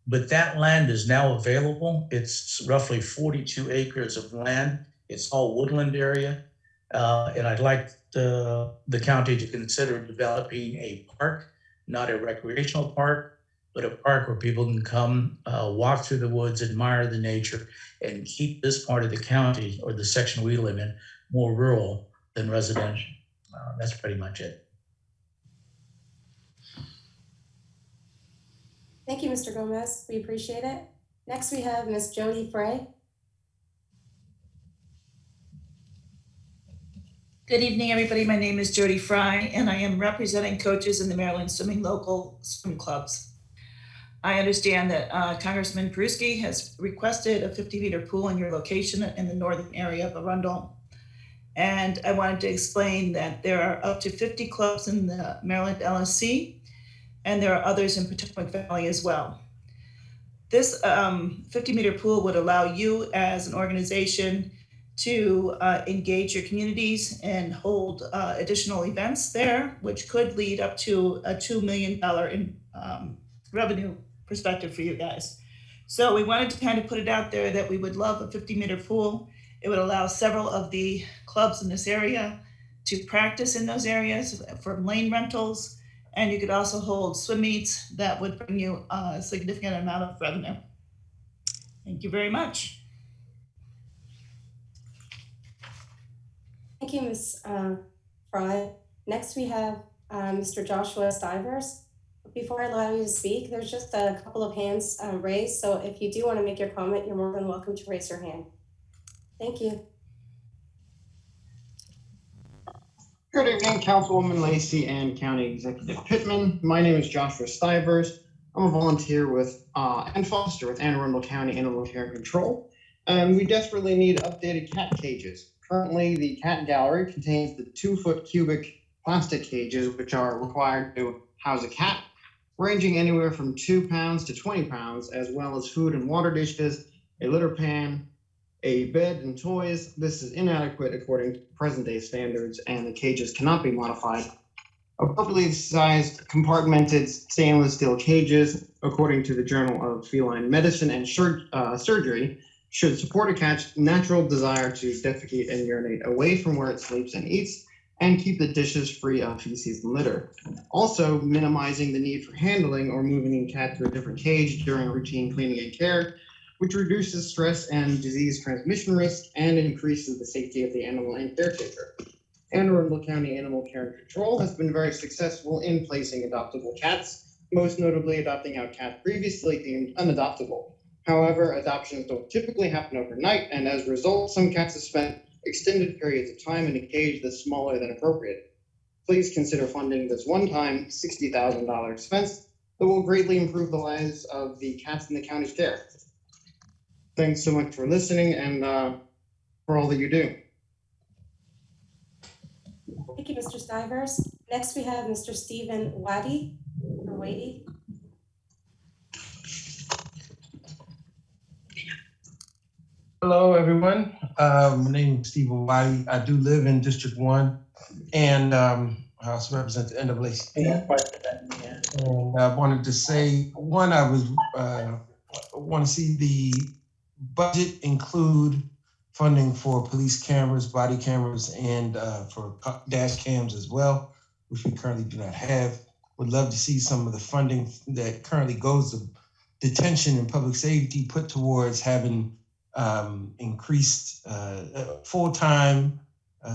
But that land is now available. It's roughly 42 acres of land. It's all woodland area. And I'd like the county to consider developing a park, not a recreational park, but a park where people can come walk through the woods, admire the nature, and keep this part of the county, or the section we live in, more rural than residential. That's pretty much it. Thank you, Mr. Gomez. We appreciate it. Next, we have Ms. Jody Frey. Good evening, everybody. My name is Jody Fry, and I am representing coaches in the Maryland Swimming Local Swim Clubs. I understand that Congressman Peruski has requested a 50-meter pool in your location in the northern area of Arundel. And I wanted to explain that there are up to 50 clubs in the Maryland LSC, and there are others in Potomac Valley as well. This 50-meter pool would allow you as an organization to engage your communities and hold additional events there, which could lead up to a $2 million in revenue perspective for you guys. So we wanted to kind of put it out there that we would love a 50-meter pool. It would allow several of the clubs in this area to practice in those areas for lane rentals And you could also hold swim meets that would bring you a significant amount of revenue. Thank you very much. Thank you, Ms. Fry. Next, we have Mr. Joshua Stivers. Before I allow you to speak, there's just a couple of hands raised. So if you do want to make your comment, you're more than welcome to raise your hand. Thank you. Good evening, Councilwoman Lacey and County Executive Pittman. My name is Joshua Stivers. I'm a volunteer with and foster with Anne Arundel County Animal Care and Control, and we desperately need updated cat cages. Currently, the cat gallery contains the 2-foot cubic plastic cages, which are required to house a cat, ranging anywhere from 2 pounds to 20 pounds, as well as food and water dishes, a litter pan, a bed and toys. This is inadequate according to present day standards, and the cages cannot be modified. Appropriately sized, compartmented stainless steel cages, according to the Journal of Feline Medicine and Surgery, should support a cat's natural desire to defecate and urinate away from where it sleeps and eats, and keep the dishes free of feces and litter. Also, minimizing the need for handling or moving a cat to a different cage during routine cleaning and care, which reduces stress and disease transmission risk and increases the safety of the animal and caretaker. Anne Arundel County Animal Care and Control has been very successful in placing adoptable cats, most notably adopting out cats previously deemed unadoptable. However, adoptions don't typically happen overnight, and as a result, some cats have spent extended periods of time in a cage that's smaller than appropriate. Please consider funding this one-time $60,000 expense that will greatly improve the lives of the cats in the county's care. Thanks so much for listening and for all that you do. Thank you, Mr. Stivers. Next, we have Mr. Stephen Waddy, or Wadey. Hello, everyone. My name is Stephen Waddy. I do live in District 1, and I also represent the NAACP. And I wanted to say, one, I want to see the budget include funding for police cameras, body cameras, and for dash cams as well, which we currently do not have. Would love to see some of the funding that currently goes to detention and public safety put towards having increased full-time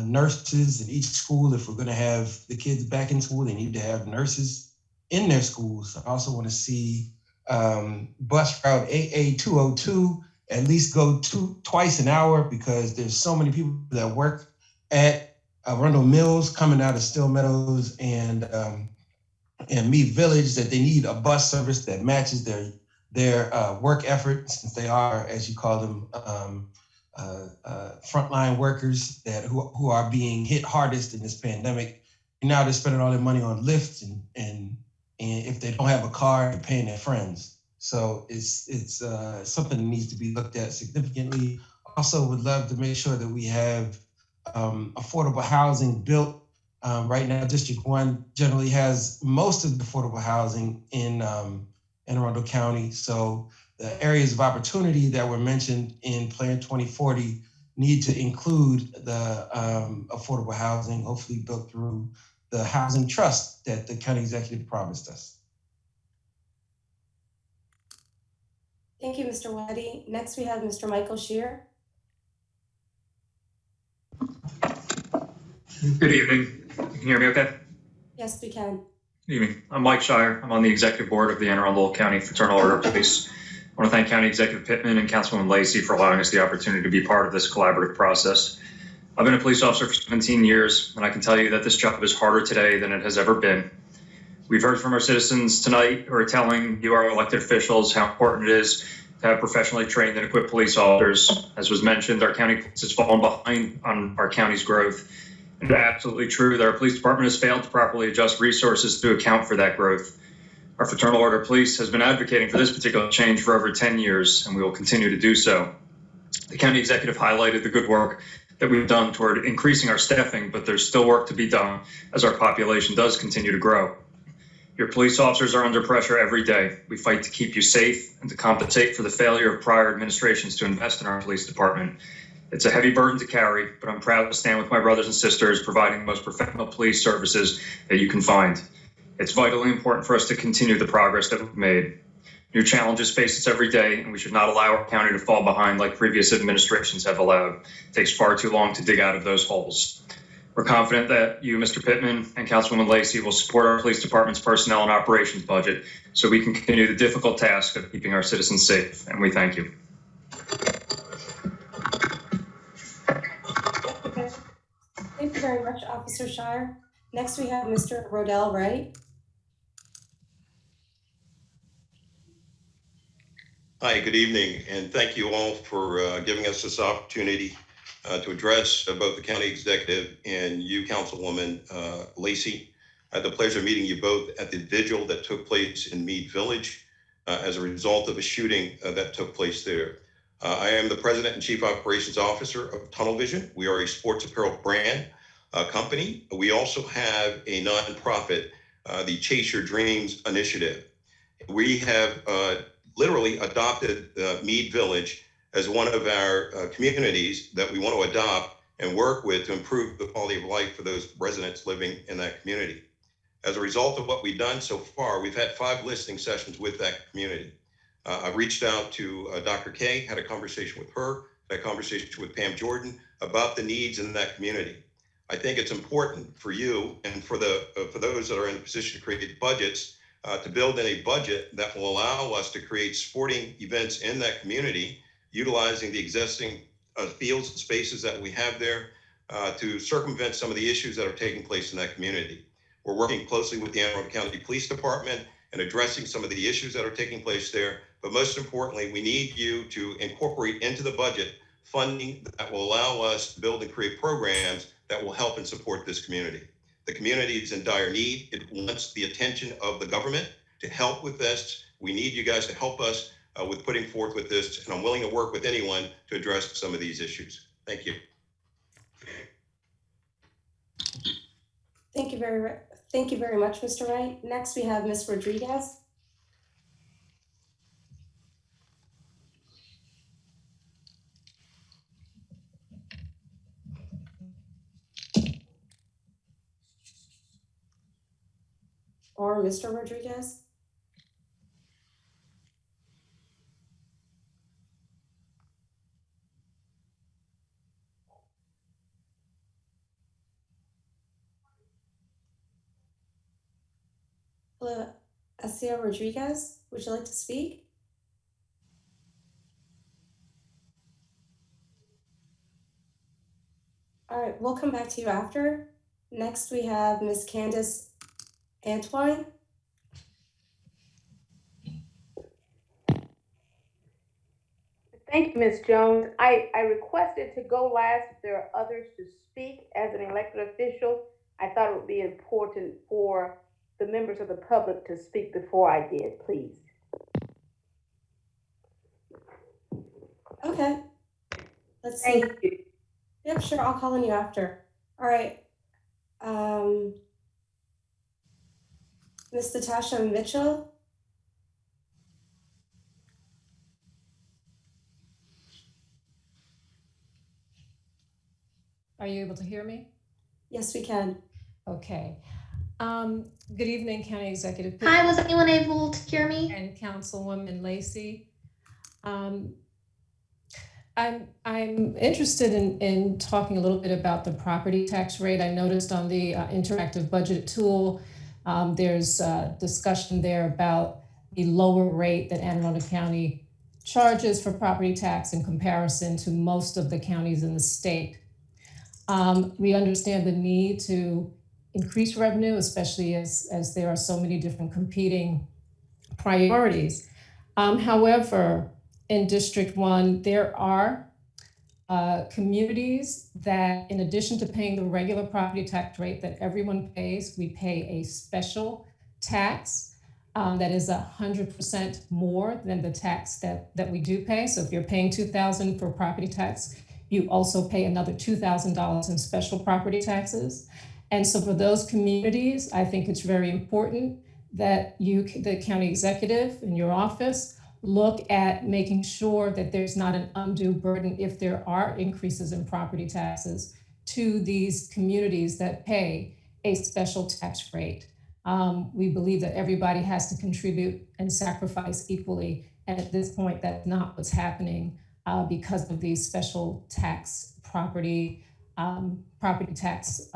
nurses in each school. If we're going to have the kids back in school, they need to have nurses in their schools. I also want to see bus route AA202 at least go twice an hour, because there's so many people that work at Arundel Mills coming out of Still Meadows and Mead Village that they need a bus service that matches their work effort, since they are, as you call them, frontline workers who are being hit hardest in this pandemic. And now they're spending all their money on Lyft, and if they don't have a car, they're paying their friends. So it's something that needs to be looked at significantly. Also, would love to make sure that we have affordable housing built. Right now, District 1 generally has most of the affordable housing in Arundel County. So the areas of opportunity that were mentioned in Plan 2040 need to include the affordable housing, hopefully built through the housing trust that the county executive promised us. Thank you, Mr. Waddy. Next, we have Mr. Michael Shear. Good evening. Can you hear me okay? Yes, we can. Good evening. I'm Mike Shire. I'm on the executive board of the Anne Arundel County Fraternal Order of Police. I want to thank County Executive Pittman and Councilwoman Lacey for allowing us the opportunity to be part of this collaborative process. I've been a police officer for 17 years, and I can tell you that this job is harder today than it has ever been. We've heard from our citizens tonight who are telling you, our elected officials, how important it is to have professionally trained and equipped police officers. As was mentioned, our county has fallen behind on our county's growth. And it's absolutely true that our police department has failed to properly adjust resources to account for that growth. Our Fraternal Order of Police has been advocating for this particular change for over 10 years, and we will continue to do so. The county executive highlighted the good work that we've done toward increasing our staffing, but there's still work to be done as our population does continue to grow. Your police officers are under pressure every day. We fight to keep you safe and to compensate for the failure of prior administrations to invest in our police department. It's a heavy burden to carry, but I'm proud to stand with my brothers and sisters providing the most professional police services that you can find. It's vitally important for us to continue the progress that we've made. New challenges face us every day, and we should not allow our county to fall behind like previous administrations have allowed. It takes far too long to dig out of those holes. We're confident that you, Mr. Pittman, and Councilwoman Lacey will support our police department's personnel and operations budget so we can continue the difficult task of keeping our citizens safe, and we thank you. Thank you very much, Officer Shire. Next, we have Mr. Rodell Wright. Hi, good evening, and thank you all for giving us this opportunity to address both the county executive and you, Councilwoman Lacey. I had the pleasure of meeting you both at the vigil that took place in Meade Village as a result of a shooting that took place there. I am the President and Chief Operations Officer of Tunnel Vision. We are a sports apparel brand company. We also have a nonprofit, the Chase Your Dreams Initiative. We have literally adopted Meade Village as one of our communities that we want to adopt and work with to improve the quality of life for those residents living in that community. As a result of what we've done so far, we've had 5 listening sessions with that community. I've reached out to Dr. Kay, had a conversation with her, had a conversation with Pam Jordan about the needs in that community. I think it's important for you and for those that are in a position to create budgets to build in a budget that will allow us to create sporting events in that community, utilizing the existing fields and spaces that we have there to circumvent some of the issues that are taking place in that community. We're working closely with the Anne Arundel County Police Department and addressing some of the issues that are taking place there. But most importantly, we need you to incorporate into the budget funding that will allow us to build and create programs that will help and support this community. The community is in dire need. It wants the attention of the government to help with this. We need you guys to help us with putting forth with this, and I'm willing to work with anyone to address some of these issues. Thank you. Thank you very much, Mr. Wright. Next, we have Ms. Rodriguez. Or Mr. Rodriguez. Hello, Asia Rodriguez, would you like to speak? All right, we'll come back to you after. Next, we have Ms. Candace Antwine. Thank you, Ms. Jones. I requested to go last if there are others to speak. As an elected official, I thought it would be important for the members of the public to speak before I did, please. Okay. Let's see. Thank you. Yep, sure, I'll call on you after. All right. Ms. Natasha Mitchell. Are you able to hear me? Yes, we can. Okay. Good evening, County Executive. Hi, was anyone able to hear me? And Councilwoman Lacey. I'm interested in talking a little bit about the property tax rate. I noticed on the interactive budget tool, there's a discussion there about the lower rate that Anne Arundel County charges for property tax in comparison to most of the counties in the state. We understand the need to increase revenue, especially as there are so many different competing priorities. However, in District 1, there are communities that, in addition to paying the regular property tax rate that everyone pays, we pay a special tax that is 100% more than the tax that we do pay. So if you're paying $2,000 for property tax, you also pay another $2,000 in special property taxes. And so for those communities, I think it's very important that you, the county executive in your office, look at making sure that there's not an undue burden if there are increases in property taxes to these communities that pay a special tax rate. We believe that everybody has to contribute and sacrifice equally. And at this point, that's not what's happening because of these special tax property tax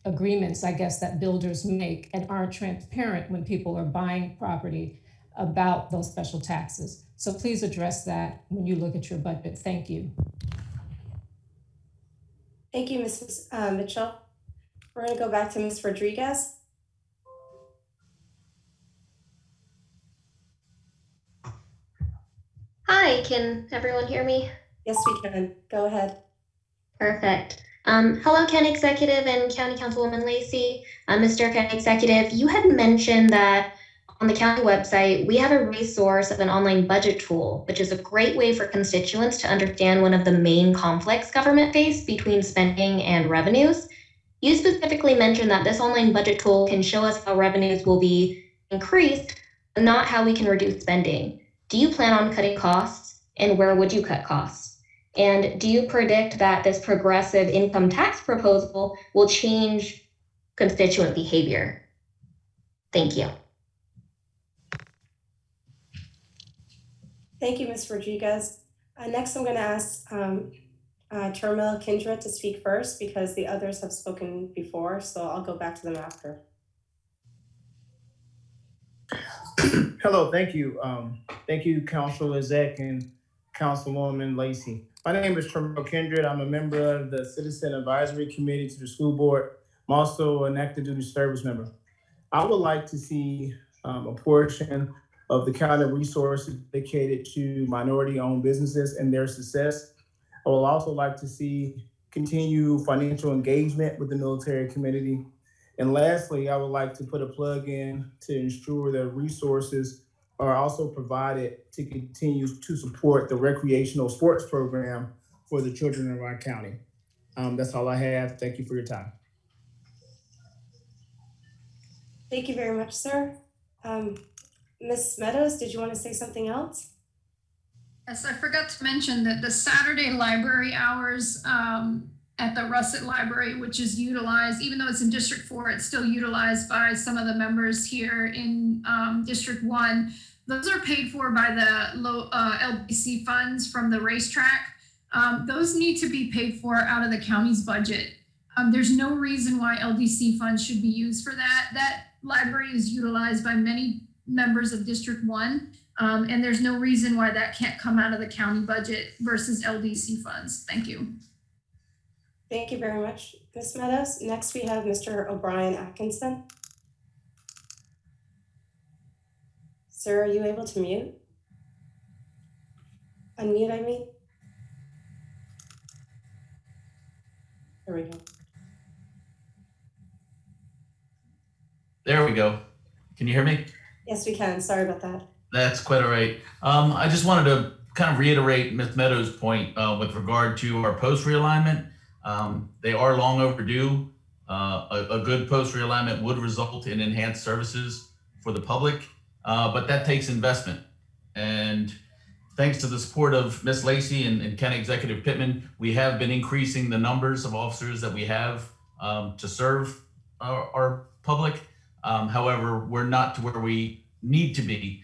agreements, I guess, that builders make and aren't transparent when people are buying property about those special taxes. So please address that when you look at your budget. Thank you. Thank you, Mrs. Mitchell. We're going to go back to Ms. Rodriguez. Hi, can everyone hear me? Yes, we can. Go ahead. Perfect. Hello, County Executive and County Councilwoman Lacey. Mr. County Executive, you had mentioned that on the county website, we have a resource of an online budget tool, which is a great way for constituents to understand one of the main conflicts government face between spending and revenues. You specifically mentioned that this online budget tool can show us how revenues will be increased, but not how we can reduce spending. Do you plan on cutting costs, and where would you cut costs? And do you predict that this progressive income tax proposal will change constituent behavior? Thank you. Thank you, Ms. Rodriguez. Next, I'm going to ask Trevor Kindred to speak first because the others have spoken before, so I'll go back to them after. Hello, thank you. Thank you, Councilor Zek and Councilwoman Lacey. My name is Trevor Kindred. I'm a member of the Citizen Advisory Committee to the School Board. I'm also an active duty service member. I would like to see a portion of the county resources dedicated to minority-owned businesses and their success. I would also like to see continued financial engagement with the military community. And lastly, I would like to put a plug in to ensure that resources are also provided to continue to support the recreational sports program for the children of our county. That's all I have. Thank you for your time. Thank you very much, sir. Ms. Meadows, did you want to say something else? Yes, I forgot to mention that the Saturday library hours at the Russet Library, which is utilized, even though it's in District 4, it's still utilized by some of the members here in District 1. Those are paid for by the LBC funds from the racetrack. Those need to be paid for out of the county's budget. There's no reason why LDC funds should be used for that. That library is utilized by many members of District 1, and there's no reason why that can't come out of the county budget versus LDC funds. Thank you. Thank you very much, Ms. Meadows. Next, we have Mr. O'Brien Atkinson. Sir, are you able to mute? Unmute, I mean. There we go. There we go. Can you hear me? Yes, we can. Sorry about that. That's quite all right. I just wanted to kind of reiterate Ms. Meadows' point with regard to our post realignment. They are long overdue. A good post realignment would result in enhanced services for the public, but that takes investment. And thanks to the support of Ms. Lacey and County Executive Pittman, we have been increasing the numbers of officers that we have to serve our public. However, we're not to where we need to be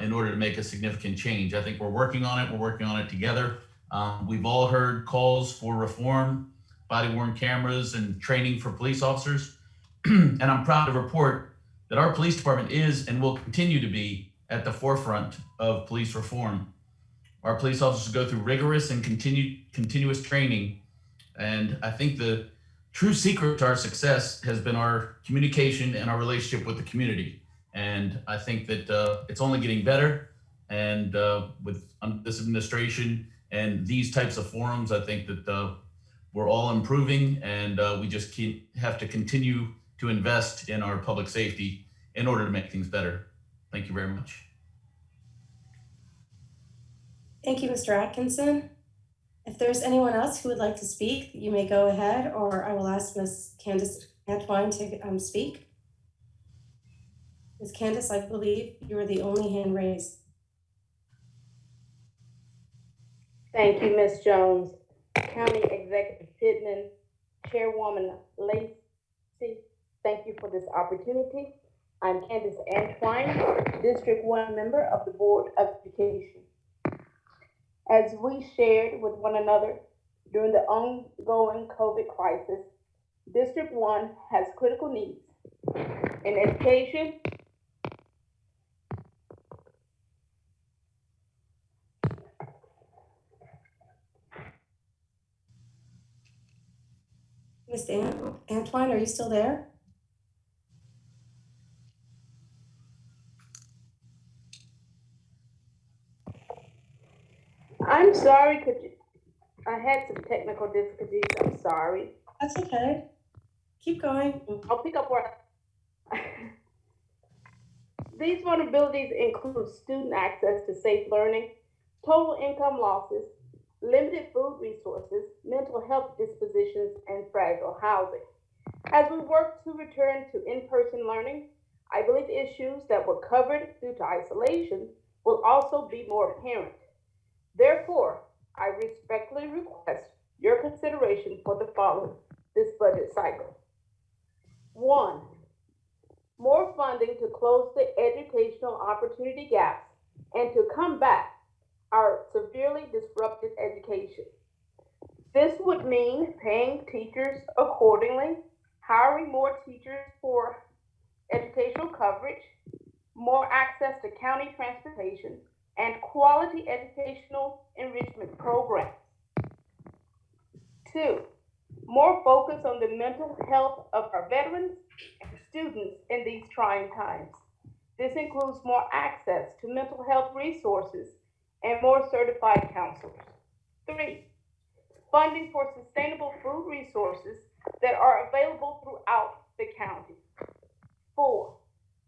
in order to make a significant change. I think we're working on it. We're working on it together. We've all heard calls for reform, body-worn cameras, and training for police officers. And I'm proud to report that our police department is and will continue to be at the forefront of police reform. Our police officers go through rigorous and continuous training. And I think the true secret to our success has been our communication and our relationship with the community. And I think that it's only getting better. And with this administration and these types of forums, I think that we're all improving, and we just have to continue to invest in our public safety in order to make things better. Thank you very much. Thank you, Mr. Atkinson. If there's anyone else who would like to speak, you may go ahead, or I will ask Ms. Candace Antwine to speak. Ms. Candace, I believe you are the only hand raised. Thank you, Ms. Jones. County Executive Pittman, Chairwoman Lacey, Thank you for this opportunity. I'm Candace Antwine, District 1 member of the Board of Education. As we shared with one another during the ongoing COVID crisis, District 1 has critical needs in education, Ms. Antwine, are you still there? I'm sorry, I had some technical difficulties, I'm sorry. That's okay. Keep going. I'll pick up where These vulnerabilities include student access to safe learning, total income losses, limited food resources, mental health dispositions, and fragile housing. As we work to return to in-person learning, I believe issues that were covered due to isolation will also be more apparent. Therefore, I respectfully request your consideration for the following this budget cycle. 1, more funding to close the educational opportunity gaps and to combat our severely disrupted education. This would mean paying teachers accordingly, hiring more teachers for educational coverage, more access to county transportation, and quality educational enrichment programs. 2, more focus on the mental health of our veterans and students in these trying times. This includes more access to mental health resources and more certified counselors. 3, funding for sustainable food resources that are available throughout the county. 4,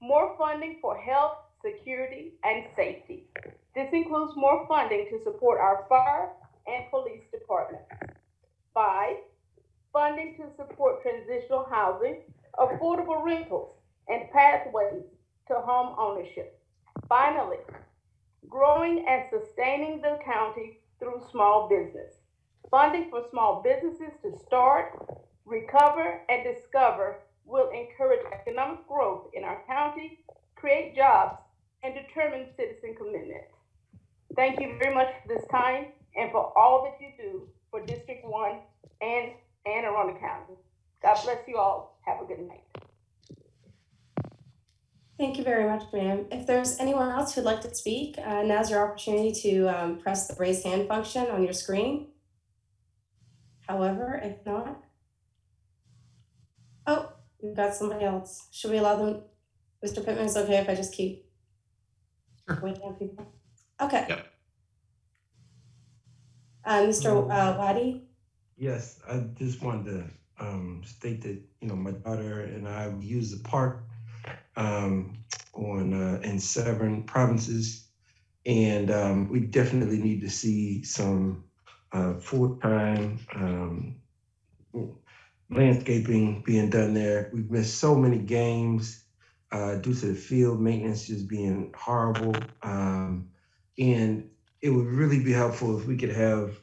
more funding for health, security, and safety. This includes more funding to support our fire and police departments. 5, funding to support transitional housing, affordable rentals, and pathways to home ownership. Finally, growing and sustaining the county through small business. Funding for small businesses to start, recover, and discover will encourage economic growth in our county, create jobs, and determine citizen commitment. Thank you very much for this time and for all that you do for District 1 and Arundel County. God bless you all. Have a good night. Thank you very much, ma'am. If there's anyone else who'd like to speak, now's your opportunity to press the raise hand function on your screen. However, if not, oh, we've got somebody else. Should we allow them? Mr. Pittman, is it okay if I just keep waiting on people? Okay. Yep. Mr. Wadi? Yes, I just wanted to state that, my daughter and I use the park in 7 provinces, and we definitely need to see some full-time landscaping being done there. We've missed so many games due to the field maintenance just being horrible, and it would really be helpful if we could have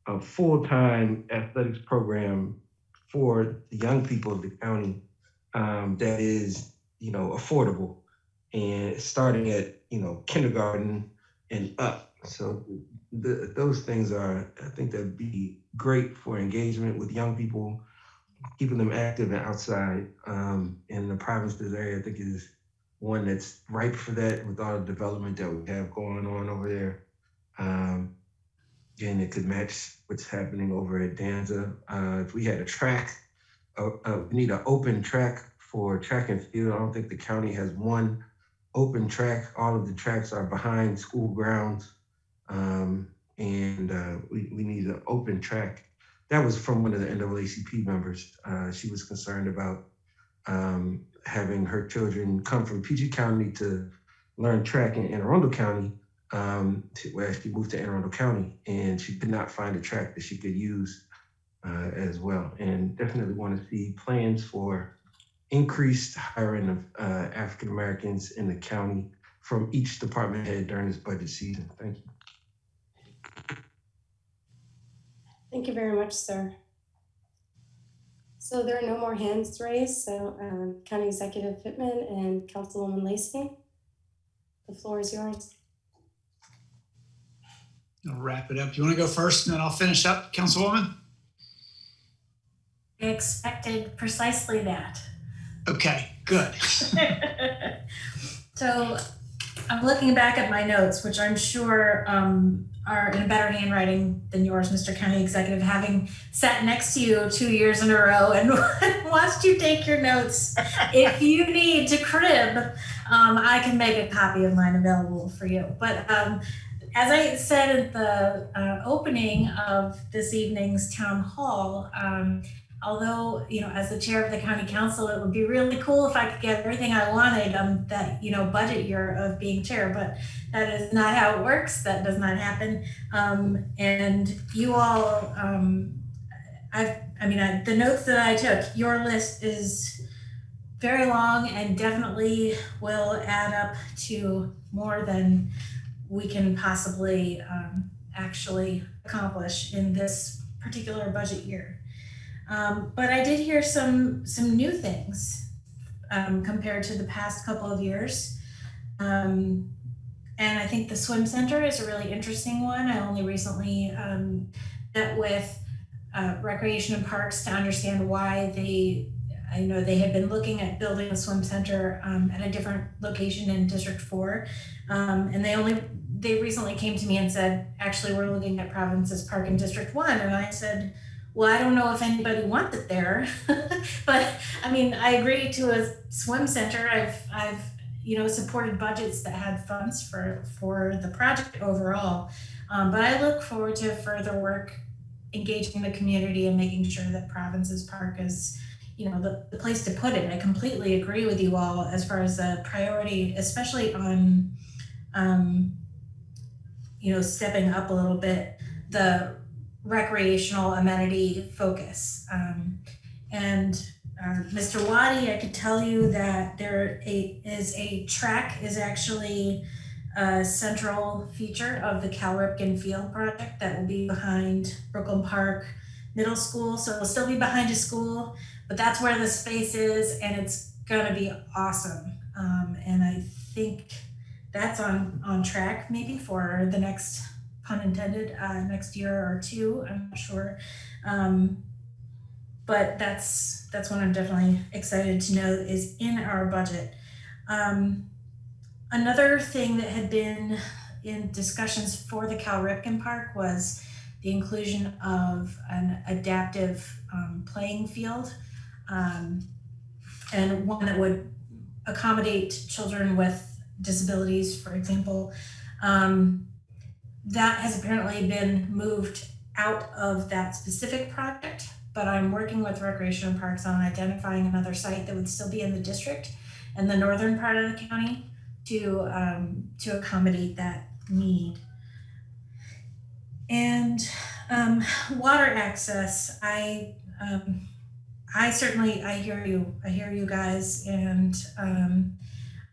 a full-time athletics program for the young people of the county that is, affordable, and starting at, kindergarten and up. So those things I think that'd be great for engagement with young people, keeping them active and outside. In the provinces area, I think is one that's ripe for that with all the development that we have going on over there. And it could match what's happening over at Danza. If we had a track, we need an open track for track and field. I don't think the county has one open track. All of the tracks are behind school grounds. And we need an open track. That was from one of the NAACP members. She was concerned about having her children come from PG County to learn track in Anne Arundel County, where she moved to Anne Arundel County, and she could not find a track that she could use as well. And definitely want to see plans for increased hiring of African Americans in the county from each department head during this budget season. Thank you. Thank you very much, sir. So there are no more hands raised. So County Executive Pittman and Councilwoman Lacey, the floor is yours. I'll wrap it up. Do you want to go first and then I'll finish up, Councilwoman? I expected precisely that. Okay, good. So I'm looking back at my notes, which I'm sure are in a better handwriting than yours, Mr. County Executive, having sat next to you 2 years in a row and watched you take your notes. If you need to crib, I can make a copy of mine available for you. But as I said at the opening of this evening's town hall, although, as the chair of the county council, it would be really cool if I could get everything I wanted that, budget year of being chair, but that is not how it works. That does not happen. And you all, the notes that I took, your list is very long and definitely will add up to more than we can possibly actually accomplish in this particular budget year. But I did hear some new things compared to the past couple of years. And I think the swim center is a really interesting one. I only recently met with Recreation and Parks to understand why I know they had been looking at building a swim center at a different location in District 4. And they recently came to me and said, actually, we're looking at Province's Park in District 1. And I said, well, I don't know if anybody wants it there, but I agree to a swim center. I've supported budgets that had funds for the project overall, but I look forward to further work engaging the community and making sure that Province's Park is, the place to put it. I completely agree with you all as far as the priority, especially on, stepping up a little bit, the recreational amenity focus. Mr. Waddy, I could tell you that there is a track is actually a central feature of the Cal Ripken Field project that will be behind Brooklyn Park Middle School. So it'll still be behind a school, but that's where the space is, and it's gonna be awesome. And I think that's on track maybe for the next, pun intended, next year or two, I'm not sure. But that's what I'm definitely excited to know is in our budget. Another thing that had been in discussions for the Cal Ripken Park was the inclusion of an adaptive playing field, and one that would accommodate children with disabilities, for example. That has apparently been moved out of that specific project, but I'm working with Recreation and Parks on identifying another site that would still be in the district and the northern part of the county to accommodate that need. And water access, I hear you guys, and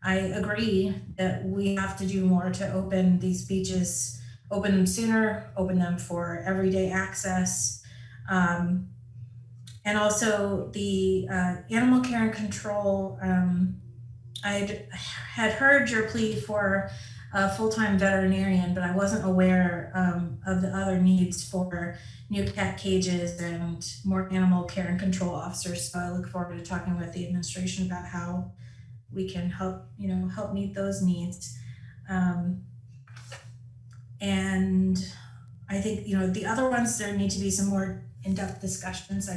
I agree that we have to do more to open these beaches, open them sooner, open them for everyday access. And also the animal care and control, I had heard your plea for a full-time veterinarian, but I wasn't aware of the other needs for new cat cages and more animal care and control officers. So I look forward to talking with the administration about how we can help meet those needs. And I think, the other ones, there need to be some more in-depth discussions. I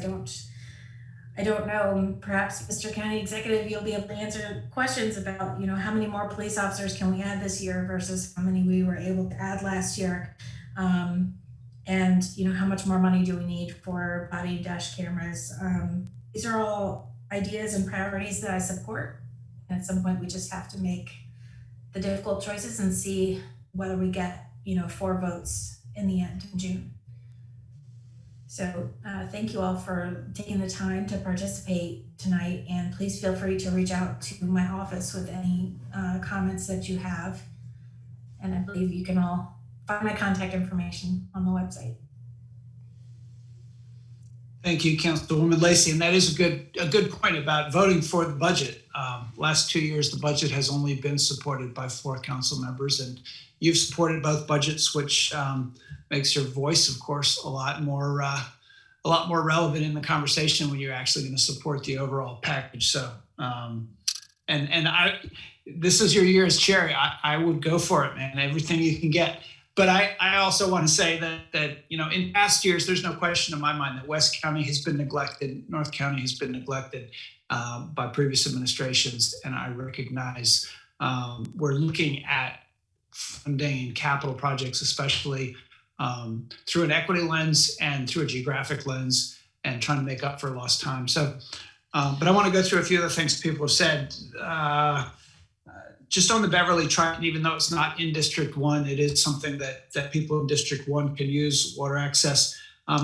don't know, perhaps Mr. County Executive, you'll be able to answer questions about, how many more police officers can we add this year versus how many we were able to add last year. And, how much more money do we need for body dash cameras? These are all ideas and priorities that I support. And at some point, we just have to make the difficult choices and see whether we get, 4 votes in the end in June. So thank you all for taking the time to participate tonight, and please feel free to reach out to my office with any comments that you have. And I believe you can all find my contact information on the website. Thank you, Councilwoman Lacey. And that is a good point about voting for the budget. Last 2 years, the budget has only been supported by 4 council members, and you've supported both budgets, which makes your voice, of course, a lot more relevant in the conversation when you're actually going to support the overall package. So, this is your year as chair. I would go for it, man. Everything you can get. But I also want to say that in past years, there's no question in my mind that West County has been neglected, North County has been neglected by previous administrations, and I recognize we're looking at funding capital projects, especially through an equity lens and through a geographic lens, and trying to make up for lost time. So, but I want to go through a few of the things people have said. Just on the Beverly Triton, even though it's not in District 1, it is something that people in District 1 can use, water access.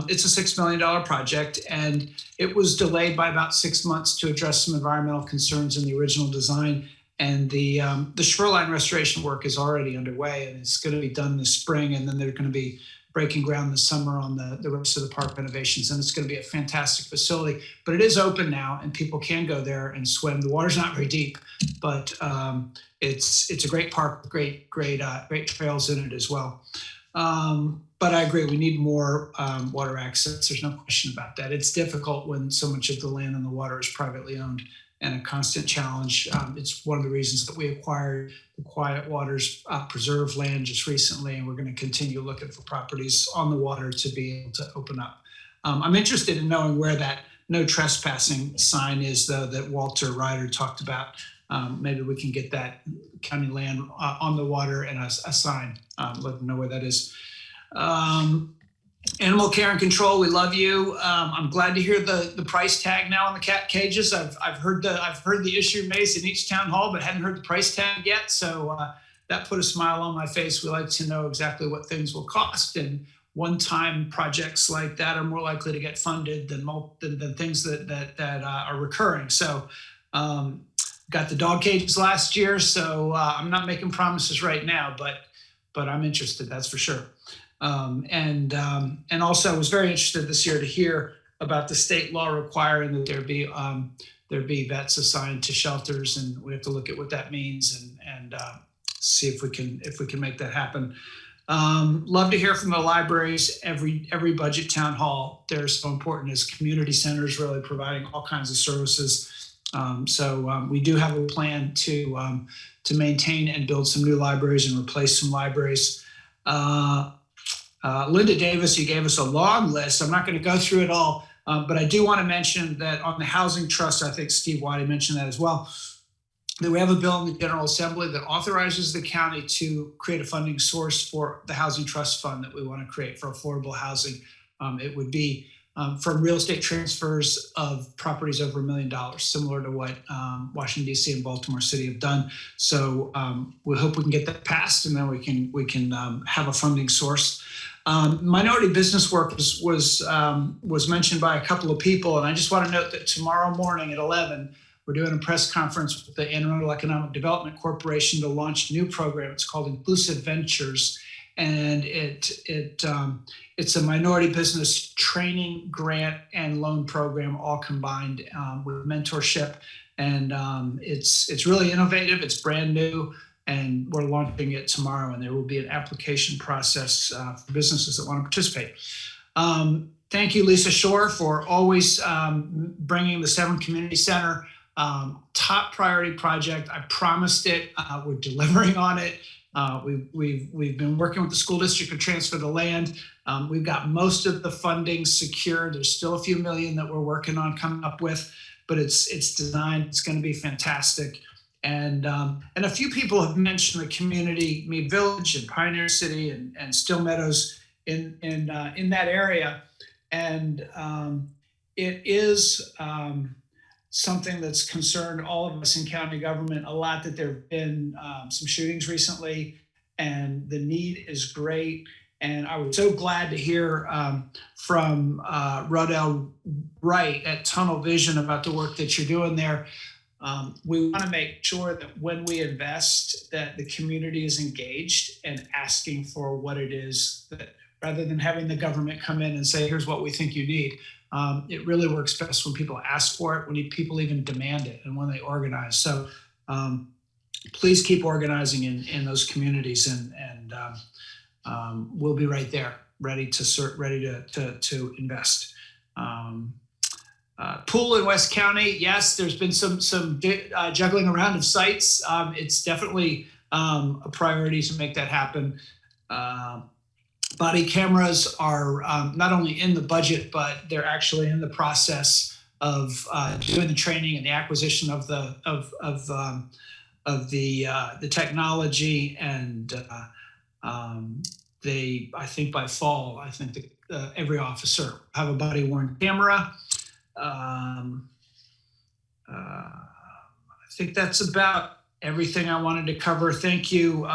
It's a $6 million project, and it was delayed by about 6 months to address some environmental concerns in the original design. And the shoreline restoration work is already underway, and it's going to be done this spring, and then they're going to be breaking ground this summer on the rest of the park renovations, and it's going to be a fantastic facility. But it is open now, and people can go there and swim. The water's not very deep, but it's a great park, great trails in it as well. But I agree, we need more water access. There's no question about that. It's difficult when so much of the land and the water is privately owned, and a constant challenge. It's one of the reasons that we acquired the Quiet Waters Preserve land just recently, and we're going to continue looking for properties on the water to be able to open up. I'm interested in knowing where that no trespassing sign is, though, that Walter Ryder talked about. Maybe we can get that county land on the water and a sign, let them know where that is. Animal care and control, we love you. I'm glad to hear the price tag now on the cat cages. I've heard the issue raised in each town hall, but hadn't heard the price tag yet. So that put a smile on my face. We like to know exactly what things will cost, and one-time projects like that are more likely to get funded than things that are recurring. So got the dog cages last year, so I'm not making promises right now, but I'm interested, that's for sure. And also I was very interested this year to hear about the state law requiring that there be vets assigned to shelters, and we have to look at what that means and see if we can make that happen. Love to hear from the libraries. Every budget town hall, they're so important as community centers, really providing all kinds of services. So we do have a plan to maintain and build some new libraries and replace some libraries. Linda Davis, you gave us a long list. I'm not going to go through it all, but I do want to mention that on the Housing Trust, I think Steve Waddy mentioned that as well, that we have a bill in the General Assembly that authorizes the county to create a funding source for the Housing Trust Fund that we want to create for affordable housing. It would be from real estate transfers of properties over $1 million, similar to what Washington, D.C. and Baltimore City have done. So we hope we can get that passed, and then we can have a funding source. Minority business work was mentioned by a couple of people, and I just want to note that tomorrow morning at 11, we're doing a press conference with the Anne Arundel Economic Development Corporation to launch a new program. It's called Inclusive Ventures, and it's a minority business training, grant, and loan program all combined with mentorship, and it's really innovative. It's brand new, and we're launching it tomorrow, and there will be an application process for businesses that want to participate. Thank you, Lisa Shore, for always bringing the Severn Community Center. Top priority project. I promised it. We're delivering on it. We've been working with the school district to transfer the land. We've got most of the funding secured. There's still a few million that we're working on coming up with, but it's designed. It's going to be fantastic. And a few people have mentioned the community, Mead Village and Pioneer City and Still Meadows in that area, and it is something that's concerned all of us in county government a lot, that there have been some shootings recently, and the need is great. And I was so glad to hear from Rodell Wright at Tunnel Vision about the work that you're doing there. We want to make sure that when we invest, that the community is engaged and asking for what it is, that rather than having the government come in and say, here's what we think you need. It really works best when people ask for it, when people even demand it, and when they organize. So please keep organizing in those communities, and we'll be right there, ready to invest. Pool in West County, yes, there's been some juggling around of sites. It's definitely a priority to make that happen. Body cameras are not only in the budget, but they're actually in the process of doing the training and the acquisition of the technology, and I think by fall, I think that every officer have a body worn camera. I think that's about everything I wanted to cover. Thank you,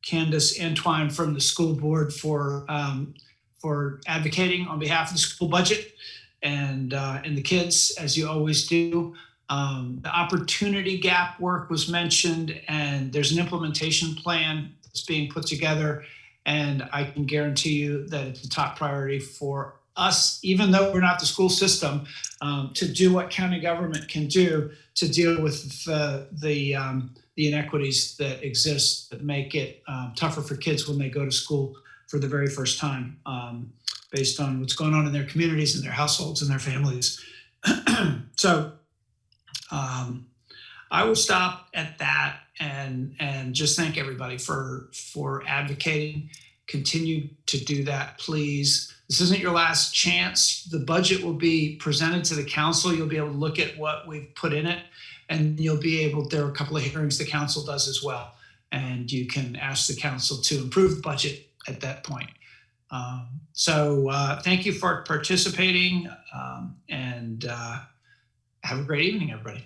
Candace Antoine from the school board for advocating on behalf of the school budget and the kids, as you always do. The opportunity gap work was mentioned, and there's an implementation plan that's being put together, and I can guarantee you that it's a top priority for us, even though we're not the school system, to do what county government can do to deal with the inequities that exist that make it tougher for kids when they go to school for the very first time, based on what's going on in their communities and their households and their families. So I will stop at that and just thank everybody for advocating. Continue to do that, please. This isn't your last chance. The budget will be presented to the council. You'll be able to look at what we've put in it, and you'll be able, there are a couple of hearings the council does as well, and you can ask the council to improve the budget at that point. So thank you for participating, and have a great evening, everybody.